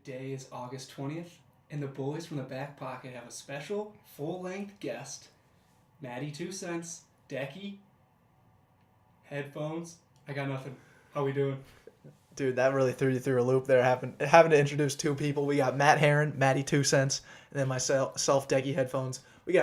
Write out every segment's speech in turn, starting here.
Today is August 20th, and the boys from the Backpocket have a special, full-length guest. Maddie 2 cents, Decky, headphones. I got nothing. How we doing? Dude, that really threw you through a loop there, having to introduce two people. We got Matt Harein, Maddie 2 cents, and then myself, Decky headphones. We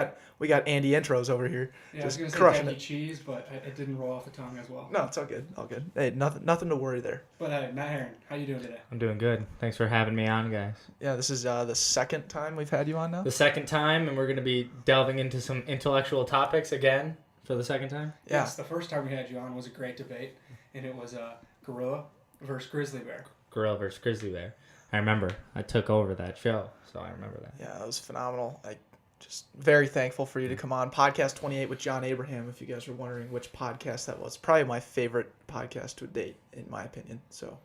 got Andy intros over here. Yeah, just I was crushing going to it. say Decky cheese, but it didn't roll off the tongue as well. No, it's all good. All good. Hey, nothing to worry there. But Matt Harein, how you doing today? I'm doing good. Thanks for having me on, guys. Yeah, this is the second time we've had you on now. The second time, and we're going to be delving into some intellectual topics again for the second time. Yeah. Yes, the first time we had you on was a great debate, and it was gorilla versus grizzly bear. Gorilla versus grizzly bear. I remember. I took over that show, so I remember that. Yeah, that was phenomenal. Just very thankful for you to come on. Podcast 28 with John Abraham, if you guys were wondering which podcast that was. Probably my favorite podcast to date, in my opinion. So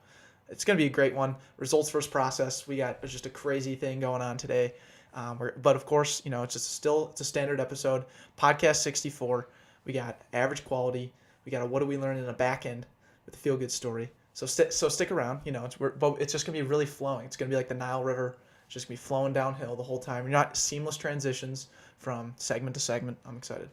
it's going to be a great one. Results first process. We got just a crazy thing going on today. But of course, it's a standard episode. Podcast 64. We got average quality. We got a what do we learn in the back end with a feel good story. So stick around. But it's just going to be really flowing. It's going to be like the Nile River. It's just going to be flowing downhill the whole time. You're not seamless transitions from segment to segment. I'm excited.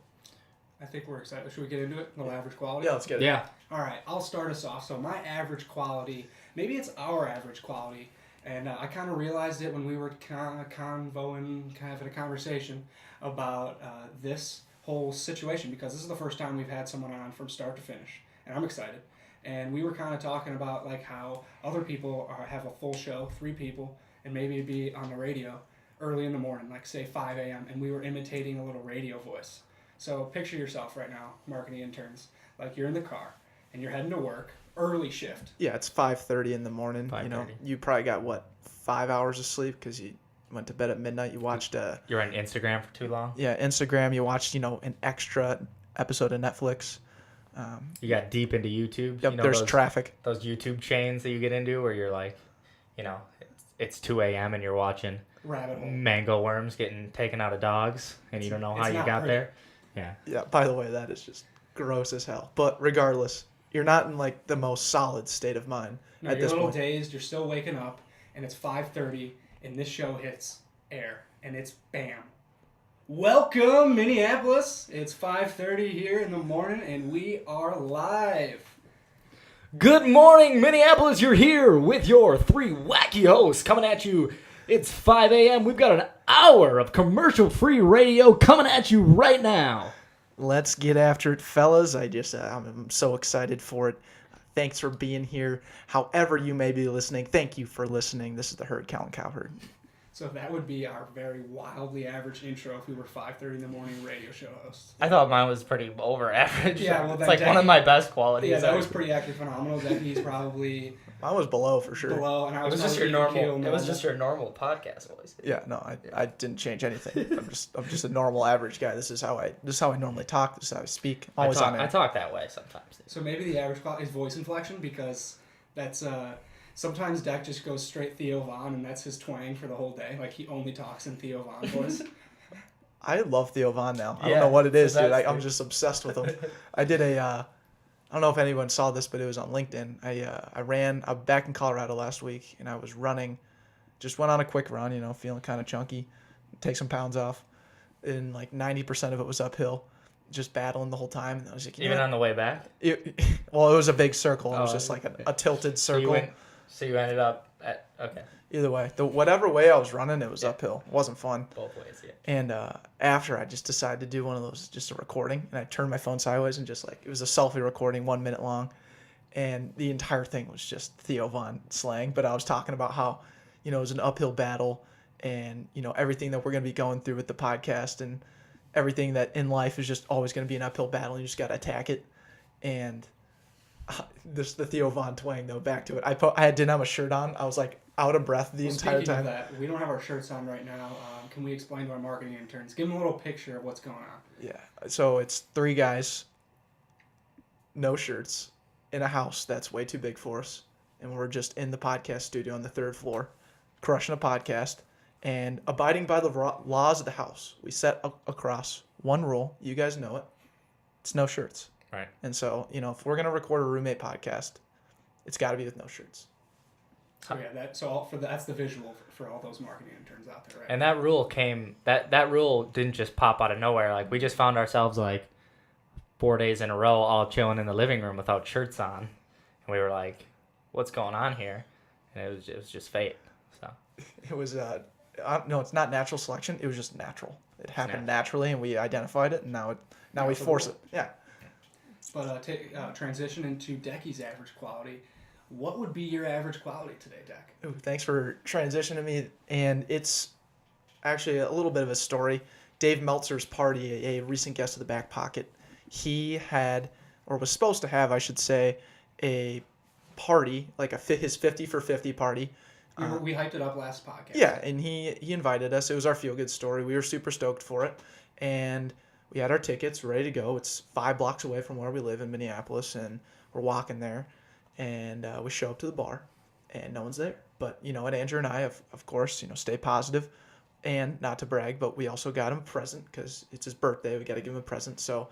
I think we're excited. Should we get into it? A little average quality? Yeah, let's get it. Yeah. All right, I'll start us off. So my average quality, maybe it's our average quality, and I kind of realized it when we were having a conversation about this whole situation, because this is the first time we've had someone on from start to finish, and I'm excited. And we were kind of talking about like how other people have a full show, 3 people, and maybe it'd be on the radio early in the morning, like say 5 a.m., and we were imitating a little radio voice. So picture yourself right now, marketing interns, like you're in the car and you're heading to work, early shift. Yeah, it's 5:30 in the morning. 5:30. You probably got 5 hours of sleep because you went to bed at midnight. You watched You're on Instagram for too long? yeah, Instagram. You watched an extra episode of Netflix. You got deep into YouTube? Yep, there's traffic. Those YouTube chains that you get into where you're like, it's 2 a.m. and you're watching Rabbit hole. mango worms getting taken out of dogs, and you don't know how you got there. Yeah. Yeah, by the way, that is just gross as hell. But regardless, you're not in like the most solid state of mind No, at you're a this little point. dazed, you're still waking up, and it's 5:30, and this show hits air, and it's bam. Welcome, Minneapolis. It's 5:30 here in the morning, and we are live. Good morning, Minneapolis. You're here with your 3 wacky hosts coming at you. It's 5 a.m. We've got an hour of commercial-free radio coming at you right now. Let's get after it, fellas. I'm so excited for it. Thanks for being here. However you may be listening, thank you for listening. This is the Herd Count Cowherd. So that would be our very wildly average intro if we were 5:30 in the morning radio show hosts. I thought mine was pretty over average. Yeah, well, it's then like one Decky- of my best qualities. Yeah, that was pretty actually phenomenal. Decky's probably Mine was below for sure. below, and I It was was just your probably normal. It was just your normal podcast voice. Yeah, no, I didn't change anything. I'm just a normal average guy. This is how I normally talk. This is how I speak. Always on I it. talk that way sometimes. So maybe the average quality is voice inflection, because that's sometimes Deck just goes straight Theo Von, and that's his twang for the whole day. Like he only talks in Theo Von voice. I love Theo Von now. I don't Yeah, know what it is, so dude. that's I'm just obsessed with him. I did I don't know if anyone saw this, but it was on LinkedIn. I'm back in Colorado last week, and I was running. Just went on a quick run, feeling kind of chunky. Take some pounds off. And like 90% of it was uphill. Just battling the whole time. And I was like, Even on the way back. it was a big circle. It was Oh, just like okay. a tilted circle. So you ended up at Either way, whatever way I was running, it was uphill. It wasn't fun. both ways. Yeah. And after, I just decided to do one of those, just a recording, and I turned my phone sideways and just it was a selfie recording, 1 minute long, and the entire thing was just Theo Von slang. But I was talking about how, it was an uphill battle, and everything that we're gonna be going through with the podcast, and everything that in life is just always gonna be an uphill battle. And you just gotta attack it, and the Theo Von twang though. Back to it. I didn't have a shirt on. I was like out of breath the entire Speaking time. of that, we don't have our shirts on right now. Can we explain to our marketing interns? Give them a little picture of what's going on. Yeah. So it's 3 guys, no shirts, in a house that's way too big for us. And we're just in the podcast studio on the 3rd floor, crushing a podcast and abiding by the laws of the house. We set across one rule. You guys know it. It's no shirts. Right. And so, if we're going to record a roommate podcast, it's got to be with no shirts. So yeah, that's the visual for all those marketing interns out there, right? And that rule that rule didn't just pop out of nowhere. Like, we just found ourselves like 4 days in a row all chilling in the living room without shirts on, and we were like, "What's going on here?" And it was just fate. So It was no, it's not natural selection. It was just natural. It happened naturally, and we identified it, and now we force it. Yeah. But transition into Decky's average quality. What would be your average quality today, Deck? Ooh, thanks for transitioning me. And it's actually a little bit of a story. Dave Meltzer's party, a recent guest of the Backpocket, he had, or was supposed to have, I should say, a party, like his 50 for 50 party. We hyped it up last podcast. Yeah, and he invited us. It was our feel-good story. We were super stoked for it. And we had our tickets ready to go. It's 5 blocks away from where we live in Minneapolis, and we're walking there. And we show up to the bar, and no one's there. But, you know what, Andrew and I, of course, stay positive. And not to brag, but we also got him a present because it's his birthday. We got to give him a present. So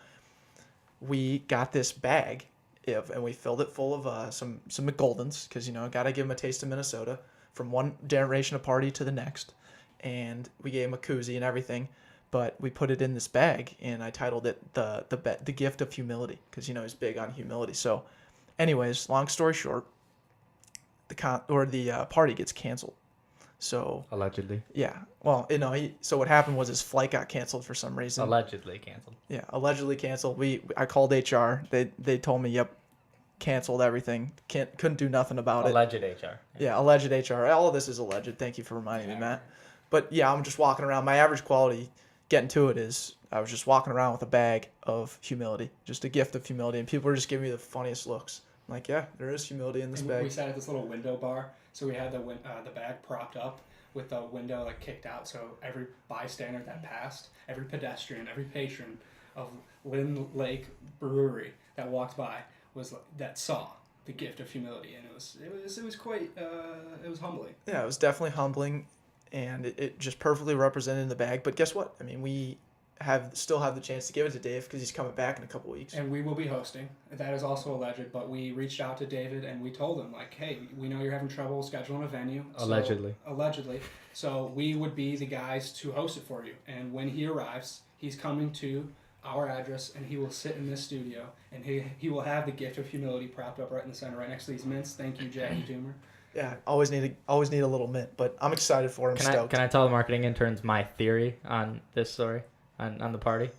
we got this bag, and we filled it full of some McGoldens because, got to give him a taste of Minnesota from one generation of party to the next. And we gave him a koozie and everything. But we put it in this bag, and I titled it the gift of humility because, he's big on humility. So anyways, long story short, the party gets canceled. So allegedly. Yeah. Well, so what happened was his flight got canceled for some reason. Allegedly canceled. Yeah, allegedly canceled. I called HR. They told me, yep, canceled everything. Couldn't do nothing about Alleged it. HR. Yeah, alleged HR. All of this is alleged. Thank you for reminding me, Matt. But yeah, I'm just walking around. My average quality, getting to it, is I was just walking around with a bag of humility, just a gift of humility, and people were just giving me the funniest looks. I'm like, yeah, there is humility in this bag. We sat at this little window bar, so we had the bag propped up with the window kicked out, so every bystander that passed, every pedestrian, every patron of Lynn Lake Brewery that walked by that saw the gift of humility, and it was quite it was humbling. Yeah, it was definitely humbling, and it just perfectly represented the bag. But guess what? I mean, we still have the chance to give it to Dave because he's coming back in a couple weeks. And we will be hosting. That is also alleged, but we reached out to David and we told him, hey, we know you're having trouble scheduling a venue. Allegedly. So we would be the guys to host it for you. And when he arrives, he's coming to our address, and he will sit in this studio, and he will have the gift of humility propped up right in the center, right next to these mints. Thank you, Jackie Toomer. Yeah, always need a little mint, but I'm excited for him. Can I tell the marketing interns my theory on this story? On the party?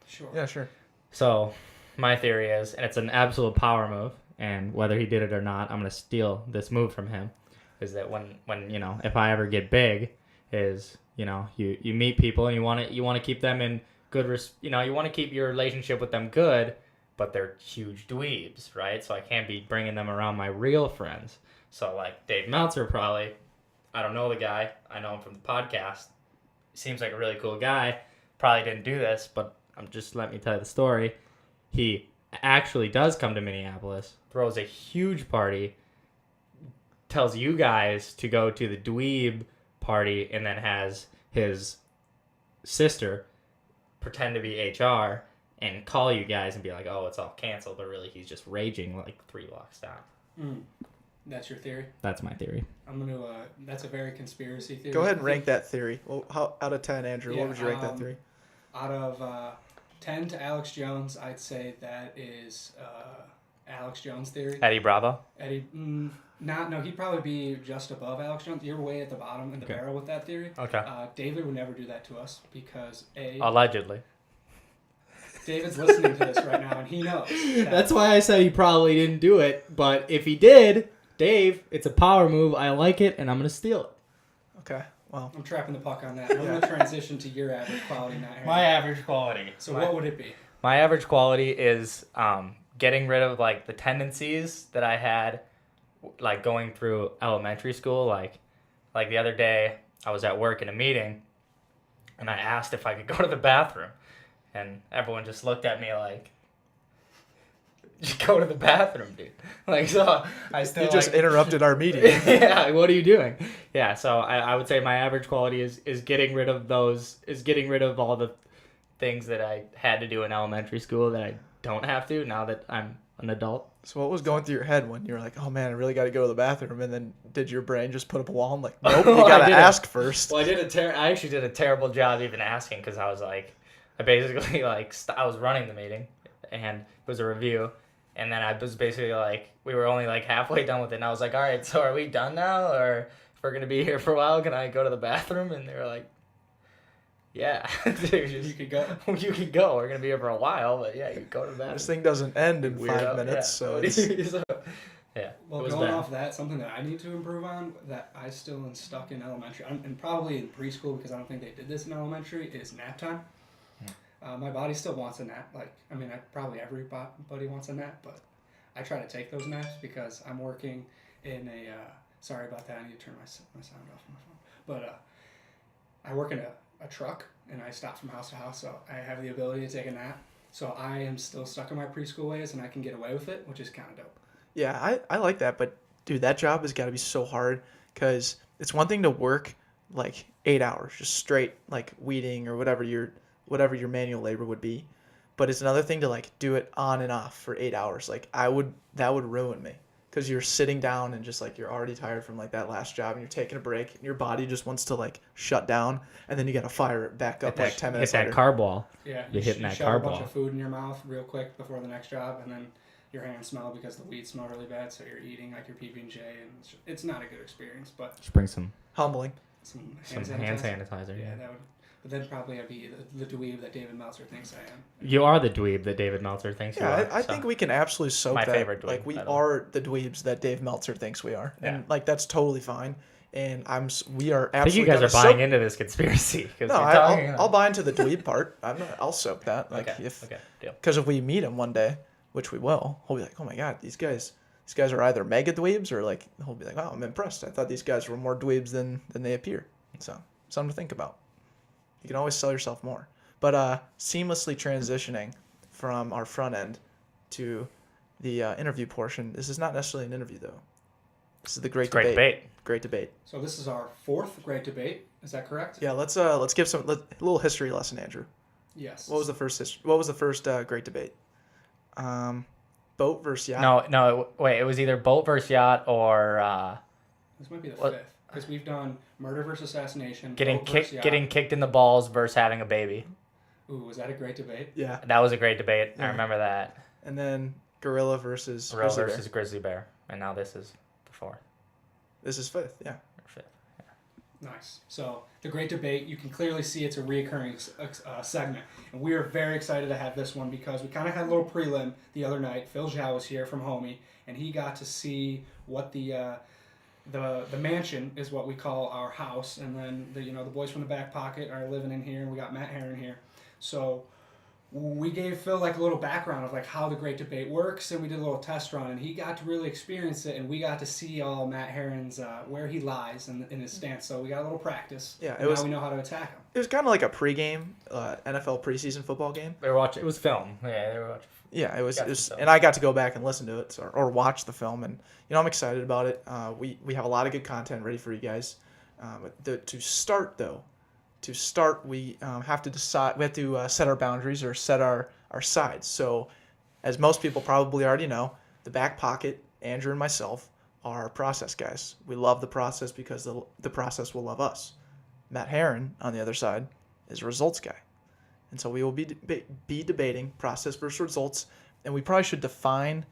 Sure. Yeah, sure. So, my theory is, and it's an absolute power move, and whether he did it or not, I'm going to steal this move from him, is that when if I ever get big, is, you meet people and you want to keep them in good, you want to keep your relationship with them good, but they're huge dweebs, right? So I can't be bringing them around my real friends. So, Dave Meltzer probably, I don't know the guy, I know him from the podcast, seems like a really cool guy. Probably didn't do this, but let me tell you the story. He actually does come to Minneapolis, throws a huge party, tells you guys to go to the dweeb party, and then has his sister pretend to be HR and call you guys and be like, oh, it's all canceled, but really he's just raging 3 blocks down. That's your theory? That's my theory. That's a very conspiracy theory. Go ahead and rank that theory. Well, out of 10, Andrew, what would you rank that theory? Out of 10 to Alex Jones, I'd say that is Alex Jones theory. Eddie Bravo? Eddie, no, he'd probably be just above Alex Jones. You're way at the bottom in the barrel with that theory. Okay. David would never do that to us because allegedly. David's listening to this right now, and he knows. That's why I said he probably didn't do it. But if he did, Dave, it's a power move. I like it, and I'm going to steal it. Okay, well. I'm trapping the puck on that. I'm going to transition to your average quality now. My average quality. So what would it be? My average quality is getting rid of the tendencies that I had going through elementary school. Like the other day, I was at work in a meeting, and I asked if I could go to the bathroom. And everyone just looked at me just go to the bathroom, dude. So I still. You just interrupted our meeting. Yeah, what are you doing? Yeah, so I would say my average quality is getting rid of all the things that I had to do in elementary school that I don't have to now that I'm an adult. So what was going through your head when you were like, oh man, I really got to go to the bathroom? And then did your brain just put up a wall and like, nope, you got to ask first? Well, I actually did a terrible job even asking because I was like, I basically like, I was running the meeting and it was a review. And then I was basically like, we were only like halfway done with it. And I was like, all right, so are we done now? Or if we're going to be here for a while, can I go to the bathroom? And they were like, yeah. You could go. You could go. We're going to be here for a while, but yeah, you could go to the bathroom. This thing doesn't end in 5 Weirdo. minutes, so it's... Yeah. Well, it was going bad. off that, something that I need to improve on that I still am stuck in elementary, and probably in preschool because I don't think they did this in elementary, is nap time. My body still wants a nap. Probably everybody wants a nap, but I try to take those naps because I'm working in a. Sorry about that. I need to turn my sound off on my phone. But I work in a truck, and I stop from house to house, so I have the ability to take a nap. So I am still stuck in my preschool ways, and I can get away with it, which is kind of dope. Yeah, I like that, but dude, that job has got to be so hard because it's one thing to work like 8 hours, just straight like weeding or whatever your manual labor would be, but it's another thing to like do it on and off for 8 hours. Like that would ruin me because you're sitting down and just like you're already tired from like that last job and you're taking a break and your body just wants to like shut down and then you got to fire it back up like 10 minutes Hit later. that carb wall. Yeah, You're hitting that shove a carb bunch wall. of food in your mouth real quick before the next job, and then your hands smell because the weeds smell really bad. So you're eating like your PB&J, and it's not a good experience. But Just bring some Humbling. some hand sanitizer. Yeah, that would. But then probably I'd be the dweeb that David Meltzer thinks I am. You are the dweeb that David Meltzer thinks you Yeah, are. I think we can absolutely soak My that. favorite dweeb, like we by the way. are the dweebs that Dave Meltzer thinks we are, Yeah. and like that's totally fine. And we are I think you absolutely. guys are gonna buying soak- into this conspiracy. Cause No, you're talking, I'll buy into the dweeb part. I'll soak that. Like okay, if okay, deal. because if we meet him one day, which we will, he'll be like, oh my god, these guys are either mega dweebs or like he'll be like, wow, I'm impressed. I thought these guys were more dweebs than they appear. So something to think about. You can always sell yourself more. But seamlessly transitioning from our front end to the interview portion. This is not necessarily an interview though. This is the great debate. Great debate. So this is our fourth great debate. Is that correct? Yeah, let's give a little history lesson, Andrew. Yes. What was the first great debate? Boat versus yacht. No, wait. It was either boat versus yacht or This might be the What? fifth because we've done murder versus assassination. getting vote versus kicked yacht. getting kicked in the balls versus having a baby. Ooh, was that a great debate? Yeah, That was a great debate. Yeah. I remember that. and then gorilla versus Gorilla grizzly versus bear. grizzly bear, and now this is the fourth This is fifth. Yeah. or fifth. Nice. So the great debate, you can clearly see it's a reoccurring segment, and we are very excited to have this one because we kind of had a little prelim the other night. Phil Zhao was here from Homie, and he got to see what the mansion is, what we call our house, and then the boys from the back pocket are living in here, and we got Matt Harein here. So we gave Phil like a little background of like how the great debate works, and we did a little test run, and he got to really experience it, and we got to see all Matt Herron's where he lies in his stance. So we got a little practice. Yeah, and now we know how to attack him. It was kind of like a pregame NFL preseason football game. They were watching. It was film. Yeah, they were watching. Yeah, it was, Got some film. and I got to go back and listen to it or watch the film, and I'm excited about it. We have a lot of good content ready for you guys. To start, we have to decide. We have to set our boundaries or set our sides. So, as most people probably already know, the back pocket, Andrew and myself, are process guys. We love the process because the process will love us. Matt Harein, on the other side, is a results guy. And so we will be debating process versus results, and we probably should define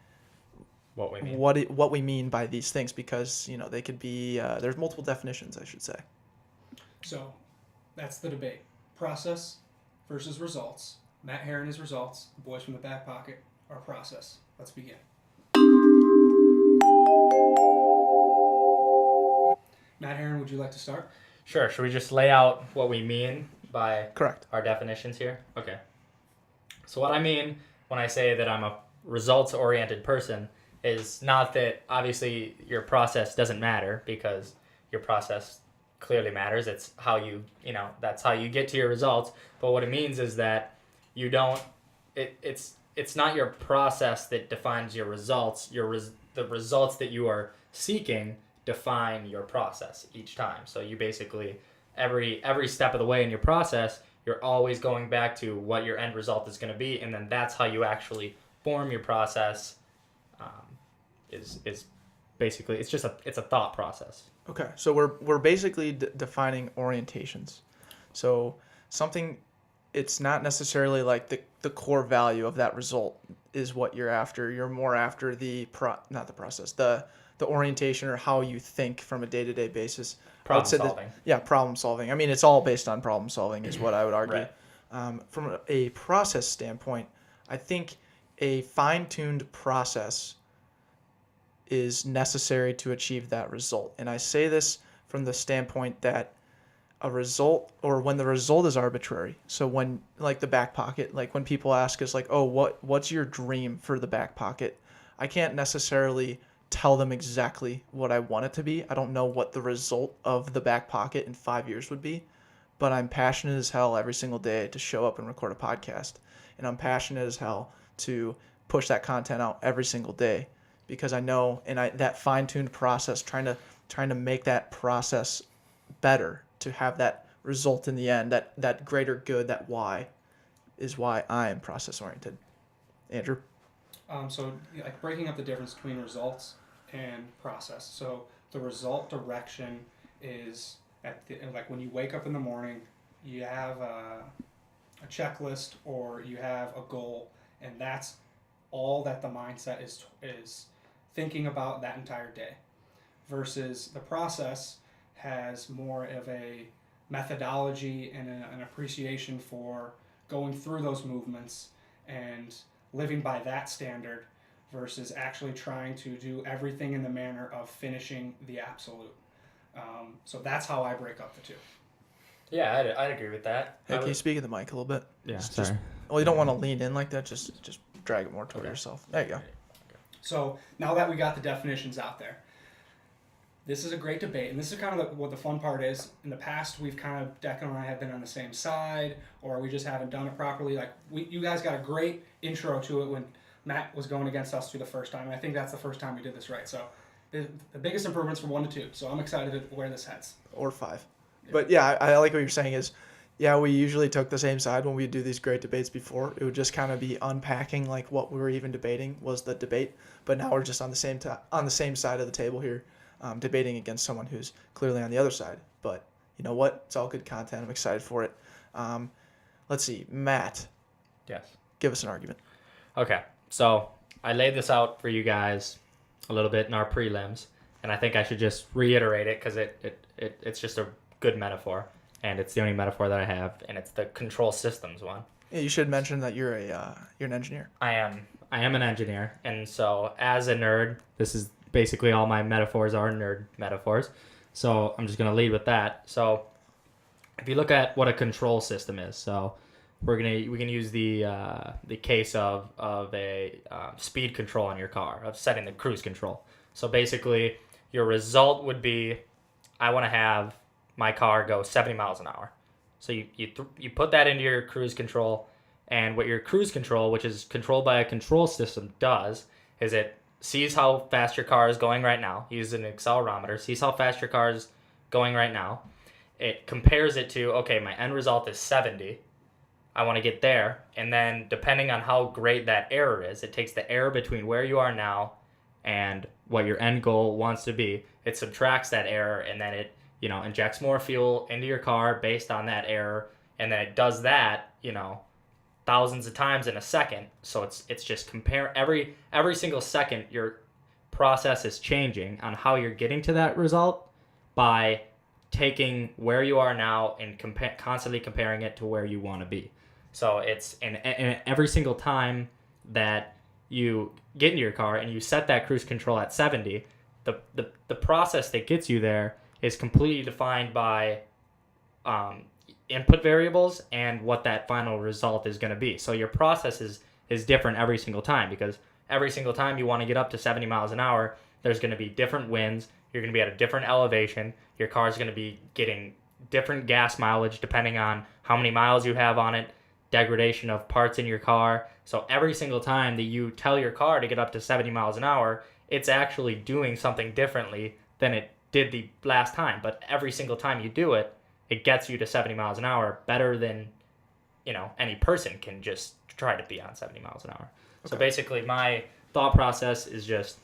What we mean. what we mean by these things because they could be there's multiple definitions, I should say. So that's the debate: process versus results. Matt Harein is results. The boys from the back pocket are process. Let's begin. Matt Harein, would you like to start? Sure. Should we just lay out what we mean by Correct. our definitions here? Okay. So what I mean when I say that I'm a results-oriented person is not that obviously your process doesn't matter, because your process clearly matters. It's how that's how you get to your results. But what it means is that you don't. It's not your process that defines your results. The results that you are seeking define your process each time. So you basically every step of the way in your process, you're always going back to what your end result is going to be, and then that's how you actually form your process is basically it's a thought process. Okay, so we're basically defining orientations. So something, it's not necessarily like the core value of that result is what you're after. You're more after not the process, the orientation or how you think from a day-to-day basis. Problem solving. Problem solving. I mean, it's all based on problem solving is what I would argue. Right. From a process standpoint, I think a fine-tuned process is necessary to achieve that result. And I say this from the standpoint that a result, or when the result is arbitrary. So when, like the back pocket, like when people ask us like, oh, what's your dream for the back pocket? I can't necessarily tell them exactly what I want it to be. I don't know what the result of the back pocket in 5 years would be, but I'm passionate as hell every single day to show up and record a podcast. And I'm passionate as hell to push that content out every single day, because I know, and that fine-tuned process, trying to make that process better to have that result in the end, that greater good, that why, is why I am process-oriented. Andrew? So like breaking up the difference between results and process. So the result direction is like when you wake up in the morning, you have a checklist or you have a goal, and that's all that the mindset is thinking about that entire day, versus the process has more of a methodology and an appreciation for going through those movements and living by that standard versus actually trying to do everything in the manner of finishing the absolute. So that's how I break up the two. Yeah, I'd agree with that. Hey, can you speak in the mic a little bit? Yeah, Just, well, you don't want to lean in like that. Just drag it more toward yourself. There you go. So now that we got the definitions out there, this is a great debate, and this is kind of what the fun part is. In the past, we've kind of, Declan and I have been on the same side, or we just haven't done it properly. Like you guys got a great intro to it when Matt was going against us through the first time, and I think that's the first time we did this right. So the biggest improvements from 1 to 2. So I'm excited at where this heads. Or 5. But yeah, I like what you're saying is, yeah, we usually took the same side when we do these great debates before. It would just kind of be unpacking like what we were even debating was the debate. But now we're just on the same side of the table here, debating against someone who's clearly on the other side. But you know what? It's all good content. I'm excited for it. Let's see, Matt. Yes. Give us an argument. Okay, so I laid this out for you guys a little bit in our prelims, and I think I should just reiterate it because it's just a good metaphor, and it's the only metaphor that I have, and it's the control systems one. Yeah, you should mention that you're an engineer. I am an engineer, and so as a nerd, this is basically all my metaphors are nerd metaphors. So I'm just gonna lead with that. So if you look at what a control system is, so we can use the case of a speed control on your car, of setting the cruise control. So basically, your result would be, I want to have my car go 70 miles an hour. So you put that into your cruise control, and what your cruise control, which is controlled by a control system, does is it sees how fast your car is going right now, uses an accelerometer, sees how fast your car is going right now. It compares it to, okay, my end result is 70. I want to get there. And then depending on how great that error is, it takes the error between where you are now and what your end goal wants to be. It subtracts that error, and then it, injects more fuel into your car based on that error. And then it does that, thousands of times in a second. So it's just compare every single second your process is changing on how you're getting to that result by taking where you are now and constantly comparing it to where you want to be. So it's and every single time that you get into your car and you set that cruise control at 70, the process that gets you there is completely defined by input variables and what that final result is going to be. So your process is different every single time, because every single time you want to get up to 70 miles an hour, there's going to be different winds. You're going to be at a different elevation. Your car is going to be getting different gas mileage depending on how many miles you have on it, degradation of parts in your car. So every single time that you tell your car to get up to 70 miles an hour, it's actually doing something differently than it did the last time. But every single time you do it, it gets you to 70 miles an hour better than, any person can just try to be on 70 miles an hour. Okay. So basically my thought process is just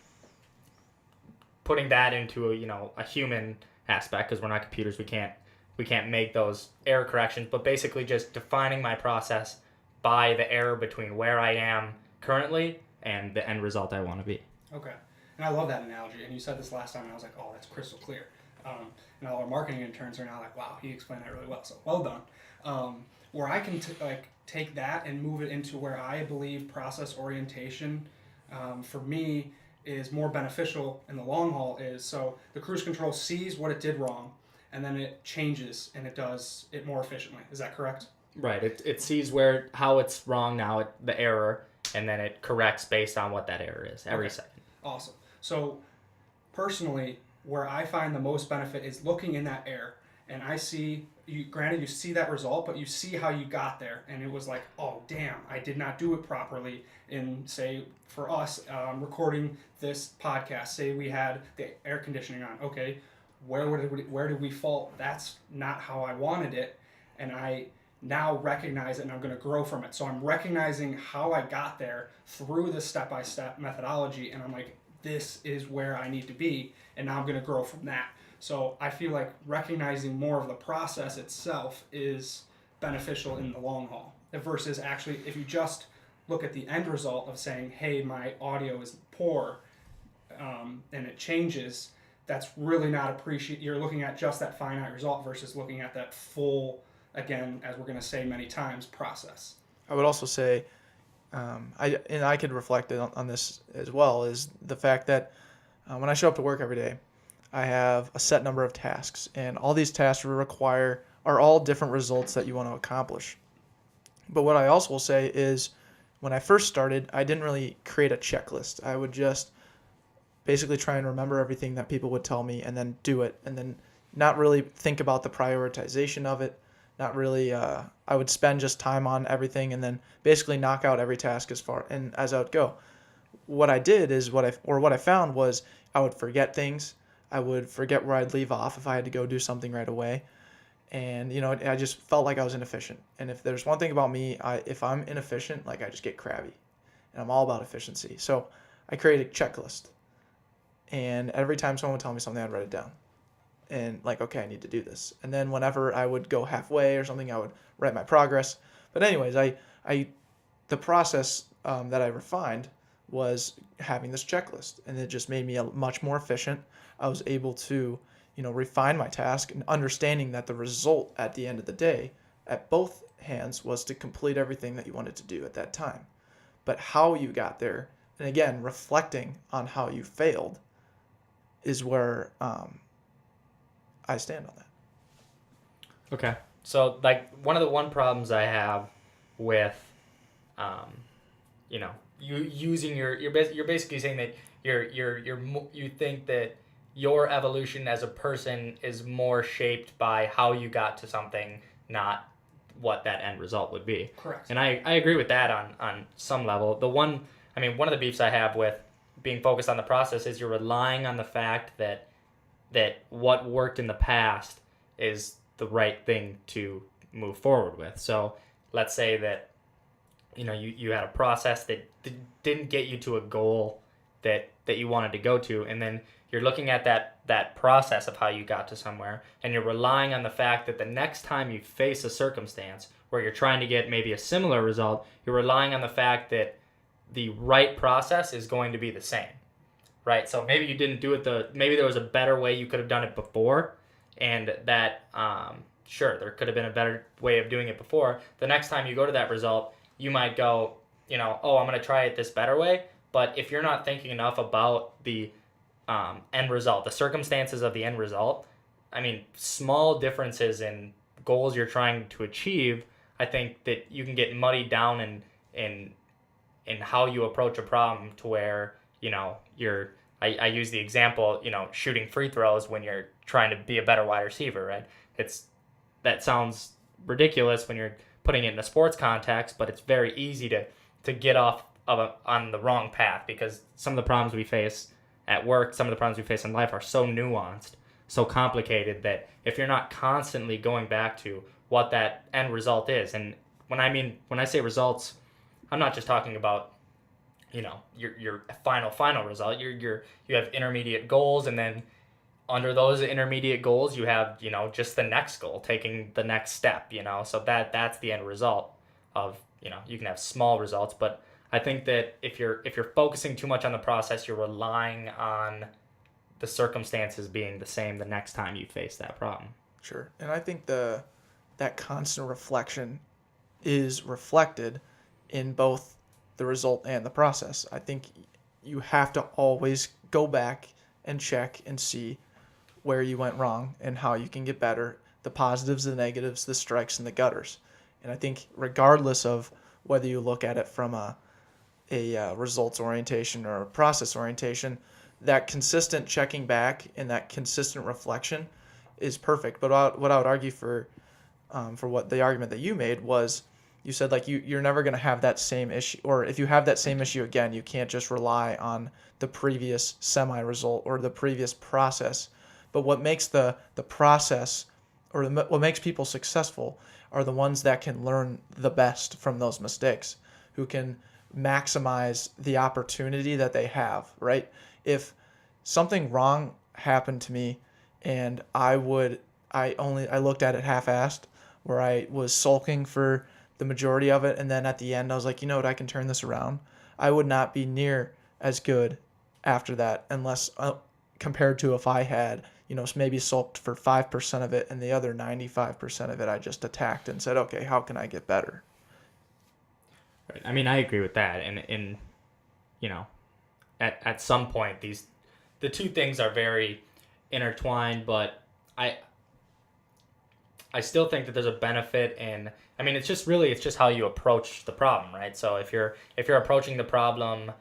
putting that into a human aspect, because we're not computers. We can't make those error corrections, but basically just defining my process by the error between where I am currently and the end result I want to be. Okay. And I love that analogy. And you said this last time, and I was like, oh, that's crystal clear. And all our marketing interns are now like, wow, he explained that really well. So well done. Where I can take that and move it into where I believe process orientation for me is more beneficial in the long haul is, so the cruise control sees what it did wrong, and then it changes and it does it more efficiently. Is that correct? Right. It sees how it's wrong now, the error, and then it corrects based on what that error is every second. Awesome. So personally, where I find the most benefit is looking in that error, and I see you. Granted, you see that result, but you see how you got there, and it was like, oh damn, I did not do it properly. In, say, for us recording this podcast, say we had the air conditioning on. Okay, where did we fault? That's not how I wanted it, and I now recognize it, and I'm going to grow from it. So I'm recognizing how I got there through this step-by-step methodology, and I'm like, this is where I need to be, and now I'm going to grow from that. So I feel like recognizing more of the process itself is beneficial in the long haul versus actually if you just look at the end result of saying, hey, my audio is poor and it changes, that's really not appreciated. You're looking at just that finite result versus looking at that full, again, as we're going to say many times, process. I would also say, I could reflect on this as well, is the fact that when I show up to work every day, I have a set number of tasks, and all these tasks are all different results that you want to accomplish. But what I also will say is, when I first started, I didn't really create a checklist. I would just basically try and remember everything that people would tell me and then do it, and then not really think about the prioritization of it. Not really, I would spend just time on everything and then basically knock out every task as I would go. What I did is what I found was I would forget things. I would forget where I'd leave off if I had to go do something right away. And, I just felt like I was inefficient. And if there's one thing about me, if I'm inefficient, like I just get crabby. And I'm all about efficiency. So I created a checklist. And every time someone would tell me something, I'd write it down. And like, okay, I need to do this. And then whenever I would go halfway or something, I would write my progress. But anyways, the process that I refined was having this checklist. And it just made me much more efficient. I was able to refine my task and understanding that the result at the end of the day at both hands was to complete everything that you wanted to do at that time. But how you got there, and again, reflecting on how you failed, is where I stand on that. Okay. So like one of the problems I have with, you using you're basically saying that you think that your evolution as a person is more shaped by how you got to something, not what that end result would be. Correct. And I agree with that on some level. One of the beefs I have with being focused on the process is you're relying on the fact that what worked in the past is the right thing to move forward with. So let's say that you had a process that didn't get you to a goal that you wanted to go to, and then you're looking at that process of how you got to somewhere, and you're relying on the fact that the next time you face a circumstance where you're trying to get maybe a similar result, you're relying on the fact that the right process is going to be the same, right? So maybe you didn't do it maybe there was a better way you could have done it before, and that, sure, there could have been a better way of doing it before. The next time you go to that result, you might go, oh, I'm going to try it this better way. But if you're not thinking enough about the end result, the circumstances of the end result, small differences in goals you're trying to achieve, I think that you can get muddied down in how you approach a problem to where, I use the example, shooting free throws when you're trying to be a better wide receiver, right? That sounds ridiculous when you're putting it in a sports context, but it's very easy to get off on the wrong path, because some of the problems we face at work, some of the problems we face in life are so nuanced, so complicated, that if you're not constantly going back to what that end result is, and when I say results, I'm not just talking about, your final result. You have intermediate goals, and then under those intermediate goals, you have, just the next goal, taking the next step, so that's the end result of, you can have small results, but I think that if you're focusing too much on the process, you're relying on the circumstances being the same the next time you face that problem. Sure. And I think that constant reflection is reflected in both the result and the process. I think you have to always go back and check and see where you went wrong and how you can get better, the positives, the negatives, the strikes, and the gutters. And I think regardless of whether you look at it from a results orientation or a process orientation, that consistent checking back and that consistent reflection is perfect. But what I would argue for what the argument that you made was, you said like you're never going to have that same issue, or if you have that same issue again, you can't just rely on the previous semi-result or the previous process. But what makes the process, or what makes people successful, are the ones that can learn the best from those mistakes, who can maximize the opportunity that they have, right? If something wrong happened to me and I looked at it half-assed, where I was sulking for the majority of it, and then at the end I was like, you know what, I can turn this around, I would not be near as good after that, unless compared to if I had, maybe sulked for 5% of it and the other 95% of it I just attacked and said, okay, how can I get better? Right. I mean, I agree with that. And at some point, the two things are very intertwined, but I still think that there's a benefit in, I mean, it's just how you approach the problem, right? So if you're approaching the problem,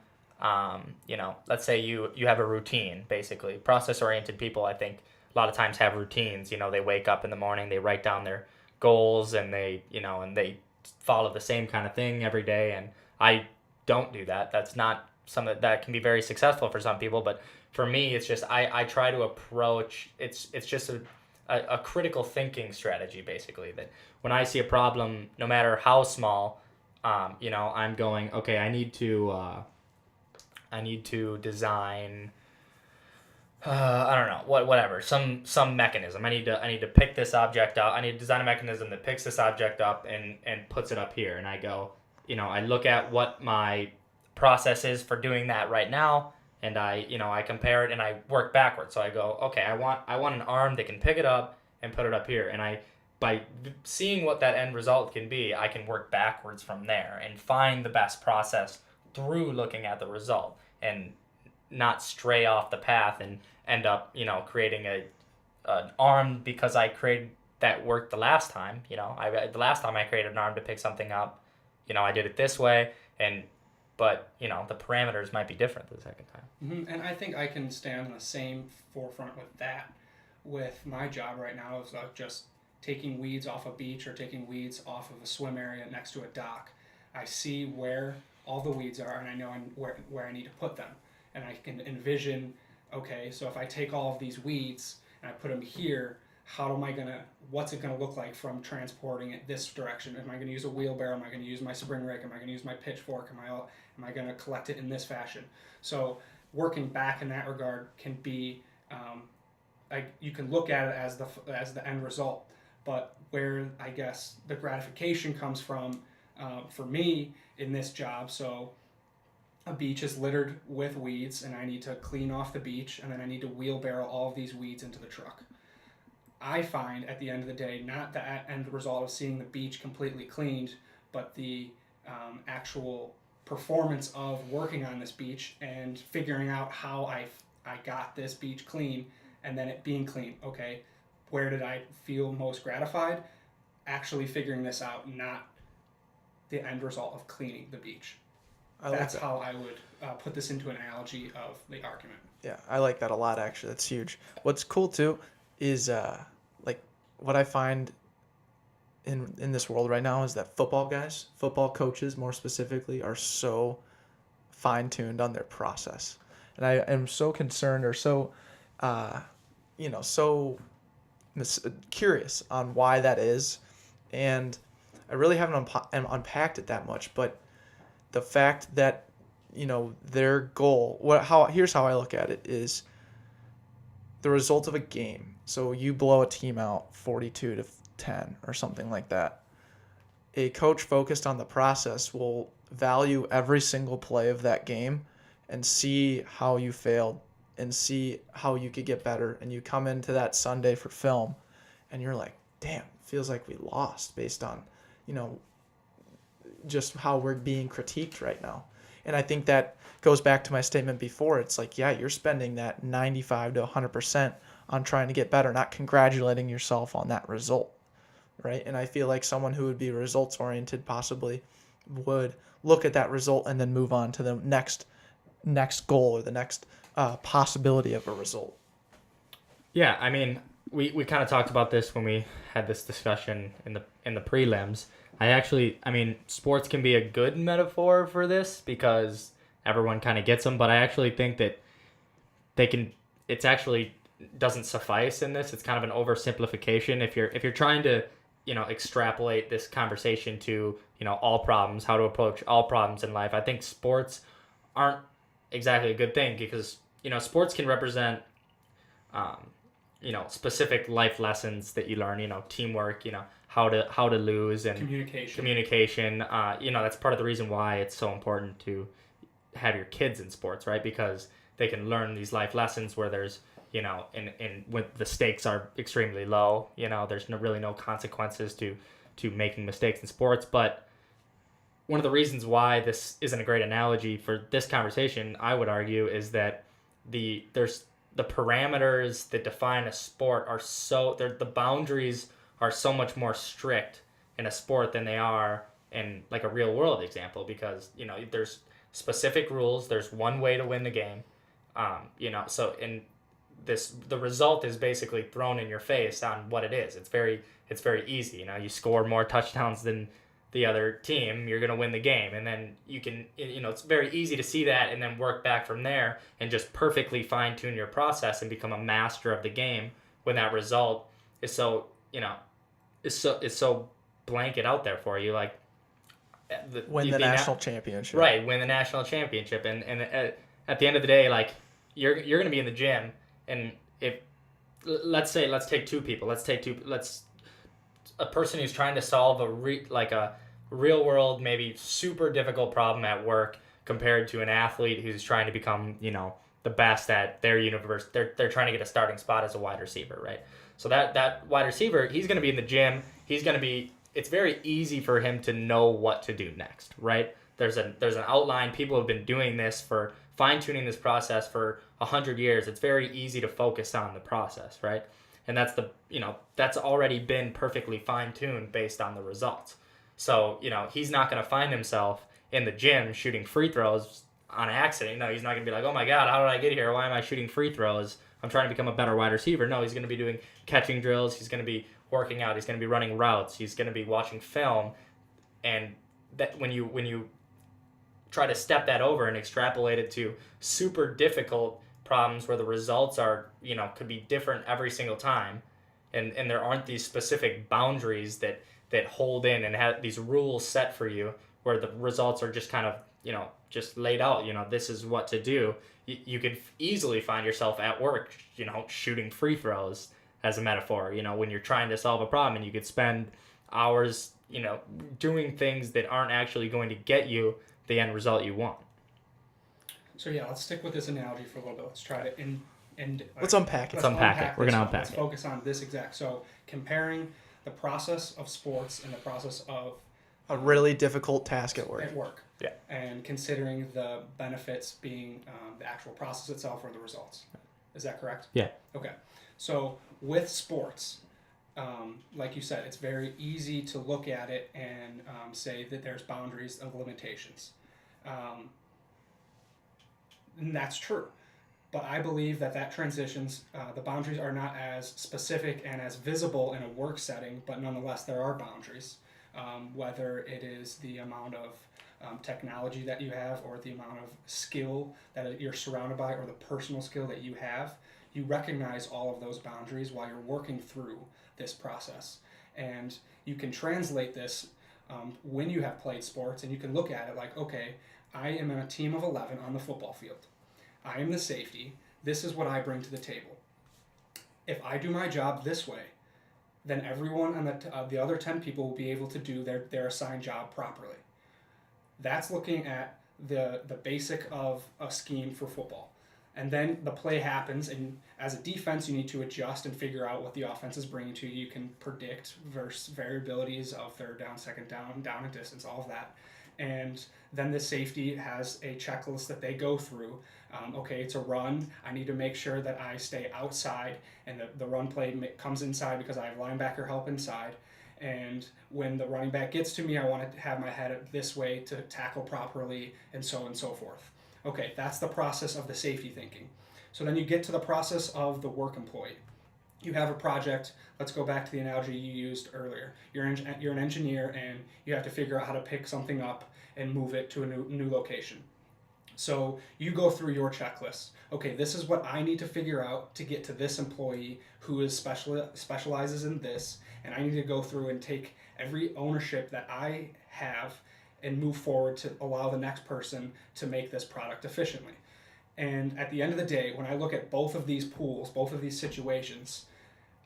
let's say you have a routine, basically. Process-oriented people, I think, a lot of times have routines. They wake up in the morning, they write down their goals, and they follow the same kind of thing every day. And I don't do that. That's not something that can be very successful for some people, but for me, it's just I try to approach, it's just a critical thinking strategy, basically, that when I see a problem, no matter how small, I'm going, okay, I need to design, I don't know, whatever, some mechanism. I need to pick this object up. I need to design a mechanism that picks this object up and puts it up here. And I go, I look at what my process is for doing that right now, and I compare it and I work backwards. So I go, okay, I want an arm that can pick it up and put it up here. And by seeing what that end result can be, I can work backwards from there and find the best process through looking at the result, and not stray off the path and end up, creating an arm because I created that worked the last time. The last time I created an arm to pick something up, I did it this way, but the parameters might be different the second time. Mm-hmm. And I think I can stand on the same forefront with that. With my job right now is just taking weeds off a beach or taking weeds off of a swim area next to a dock. I see where all the weeds are, and I know where I need to put them. And I can envision, okay, so if I take all of these weeds and I put them here, what's it gonna look like from transporting it this direction? Am I gonna use a wheelbarrow? Am I gonna use my spring rake? Am I gonna use my pitchfork? Am I gonna collect it in this fashion? So working back in that regard can be, you can look at it as the end result, but where I guess the gratification comes from, for me in this job, so a beach is littered with weeds and I need to clean off the beach, and then I need to wheelbarrow all of these weeds into the truck. I find at the end of the day, not the end result of seeing the beach completely cleaned, but the actual performance of working on this beach and figuring out how I got this beach clean, and then it being clean. Okay, where did I feel most gratified? Actually figuring this out, not the end result of cleaning the beach. That's how I would put this into an analogy of the argument. Yeah, I like that a lot, actually. That's huge. What's cool, too, is what I find in this world right now is that football coaches more specifically, are so fine-tuned on their process. And I am so concerned, or so, curious on why that is. And I really haven't unpacked it that much, but the fact that, their goal. Here's how I look at it is the result of a game. So you blow a team out 42-10 or something like that. A coach focused on the process will value every single play of that game and see how you failed and see how you could get better. And you come into that Sunday for film and you're like, damn, feels like we lost based on, just how we're being critiqued right now. And I think that goes back to my statement before. It's like, yeah, you're spending that 95 to 100% on trying to get better, not congratulating yourself on that result, right? And I feel like someone who would be results-oriented possibly would look at that result and then move on to the next goal or the next possibility of a result. Yeah, I mean, we kind of talked about this when we had this discussion in the prelims. I mean, sports can be a good metaphor for this because everyone kind of gets them, but I actually think that it's actually doesn't suffice in this. It's kind of an oversimplification. If you're trying to, extrapolate this conversation to, all problems, how to approach all problems in life, I think sports aren't exactly a good thing because, sports can represent, specific life lessons that you learn, teamwork, how to lose and communication. That's part of the reason why it's so important to have your kids in sports, right? Because they can learn these life lessons where there's, and when the stakes are extremely low, there's really no consequences to making mistakes in sports. But one of the reasons why this isn't a great analogy for this conversation, I would argue, is that the parameters that define a sport the boundaries are so much more strict in a sport than they are in like a real world example, because there's specific rules. There's one way to win the game, so in this, the result is basically thrown in your face on what it is. It's very easy. You score more touchdowns than the other team, you're going to win the game. And then you can, it's very easy to see that and then work back from there and just perfectly fine tune your process and become a master of the game when that result is so, is so blanket out there for you. Like win the national championship. Right. Win the national championship. And at the end of the day, like you're going to be in the gym, and if let's take two people, a person who's trying to solve a real world, maybe super difficult problem at work compared to an athlete who's trying to become, the best at their universe. They're trying to get a starting spot as a wide receiver, right? So that wide receiver, he's going to be in the gym. It's very easy for him to know what to do next, right? There's an outline. People have been doing this for fine-tuning this process for 100 years. It's very easy to focus on the process, right? And that's already been perfectly fine-tuned based on the results. So, he's not going to find himself in the gym shooting free throws on accident. No, he's not going to be like, oh my God, how did I get here? Why am I shooting free throws? I'm trying to become a better wide receiver. No, he's going to be doing catching drills. He's going to be working out. He's going to be running routes. He's going to be watching film. And that when you try to step that over and extrapolate it to super difficult problems where the results are, could be different every single time, and there aren't these specific boundaries that hold in and have these rules set for you where the results are just kind of, just laid out, this is what to do. You could easily find yourself at work, shooting free throws as a metaphor, when you're trying to solve a problem, and you could spend hours, doing things that aren't actually going to get you the end result you want. So yeah, let's stick with this analogy for a little bit. Let's try to let's unpack it. We're going to unpack it. Let's focus on this exact. So comparing the process of sports and the process of a really difficult task at work. Yeah. And considering the benefits being the actual process itself or the results. Is that correct? Yeah. Okay. So with sports, like you said, it's very easy to look at it and say that there's boundaries of limitations. And that's true. But I believe that transitions, the boundaries are not as specific and as visible in a work setting, but nonetheless there are boundaries. Whether it is the amount of technology that you have or the amount of skill that you're surrounded by or the personal skill that you have, you recognize all of those boundaries while you're working through this process. And you can translate this when you have played sports, and you can look at it like, okay, I am in a team of 11 on the football field. I am the safety. This is what I bring to the table. If I do my job this way, then everyone on the other 10 people will be able to do their assigned job properly. That's looking at the basic of a scheme for football. And then the play happens, and as a defense, you need to adjust and figure out what the offense is bringing to you. You can predict versus variabilities of third down, second down, down and distance, all of that. And then the safety has a checklist that they go through. Okay, it's a run. I need to make sure that I stay outside, and the run play comes inside because I have linebacker help inside. And when the running back gets to me, I want to have my head this way to tackle properly, and so on and so forth. Okay, that's the process of the safety thinking. So then you get to the process of the work employee. You have a project. Let's go back to the analogy you used earlier. You're an engineer, and you have to figure out how to pick something up and move it to a new location. So you go through your checklist. Okay, this is what I need to figure out to get to this employee who is specializes in this, and I need to go through and take every ownership that I have and move forward to allow the next person to make this product efficiently. And at the end of the day, when I look at both of these pools, both of these situations,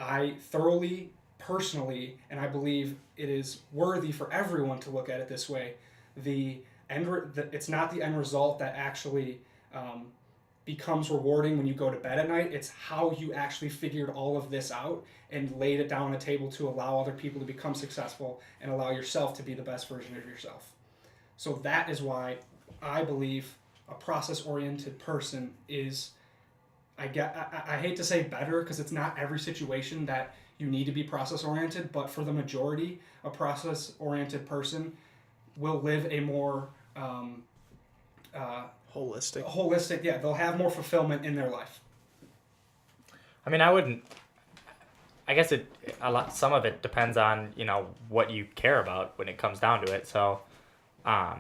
I thoroughly, personally, and I believe it is worthy for everyone to look at it this way, it's not the end result that actually becomes rewarding when you go to bed at night. It's how you actually figured all of this out and laid it down on the table to allow other people to become successful and allow yourself to be the best version of yourself. So that is why I believe a process-oriented person is, I hate to say better, because it's not every situation that you need to be process-oriented, but for the majority, a process-oriented person will live a more holistic, yeah, they'll have more fulfillment in their life. I mean, I guess some of it depends on, what you care about when it comes down to it. So, I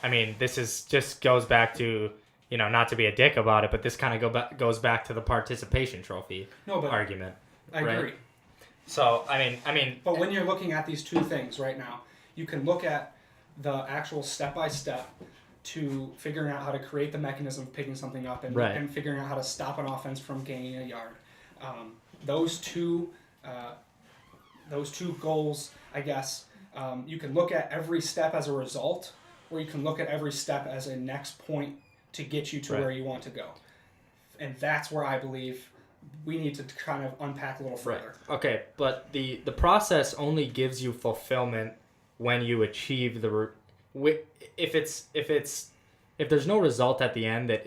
mean, just goes back to, not to be a dick about it, but this kind of goes back to the participation trophy argument. I right? agree. So, I mean. But when you're looking at these two things right now, you can look at the actual step-by-step to figuring out how to create the mechanism of picking something up and figuring out how to stop an offense from gaining a yard. Those two goals, I guess, you can look at every step as a result, or you can look at every step as a next point to get you to where you want to go. And that's where I believe we need to kind of unpack a little further. Right. Okay, but the process only gives you fulfillment when you achieve if there's no result at the end, that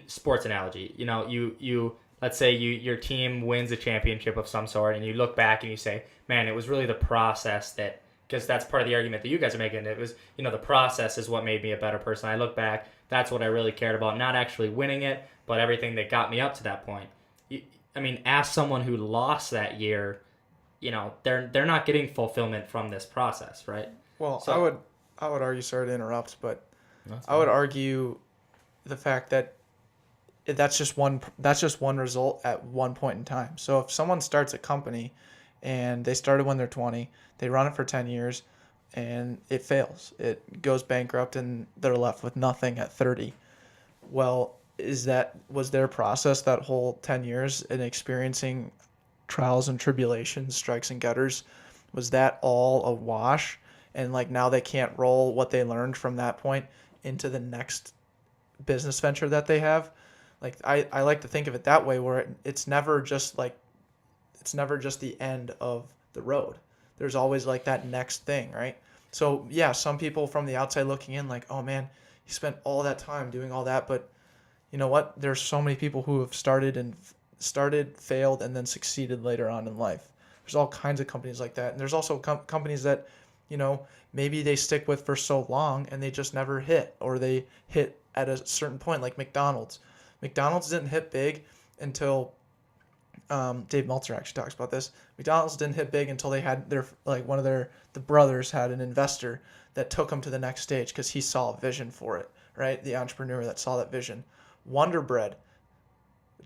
sports analogy, you let's say your team wins a championship of some sort, and you look back and you say, man, it was really the process because that's part of the argument that you guys are making. It was, the process is what made me a better person. I look back, that's what I really cared about, not actually winning it, but everything that got me up to that point. Ask someone who lost that year, they're not getting fulfillment from this process, right? Well, so, I would argue, sorry to interrupt, but I would argue the fact that that's just one result at one point in time. So if someone starts a company and they started when they're 20, they run it for 10 years and it fails, it goes bankrupt and they're left with nothing at 30. Well, was their process that whole 10 years in experiencing trials and tribulations, strikes and gutters, was that all a wash? And now they can't roll what they learned from that point into the next business venture that they have. I like to think of it that way, where it's never just the end of the road. There's always that next thing, right? So yeah, some people from the outside looking in, oh man, he spent all that time doing all that, but you know what? There's so many people who have started, failed, and then succeeded later on in life. There's all kinds of companies like that, and there's also companies that, maybe they stick with for so long and they just never hit, or they hit at a certain point, like McDonald's. McDonald's didn't hit big until Dave Meltzer actually talks about this. McDonald's didn't hit big until they had the brothers had an investor that took them to the next stage because he saw a vision for it, right? The entrepreneur that saw that vision. Wonder Bread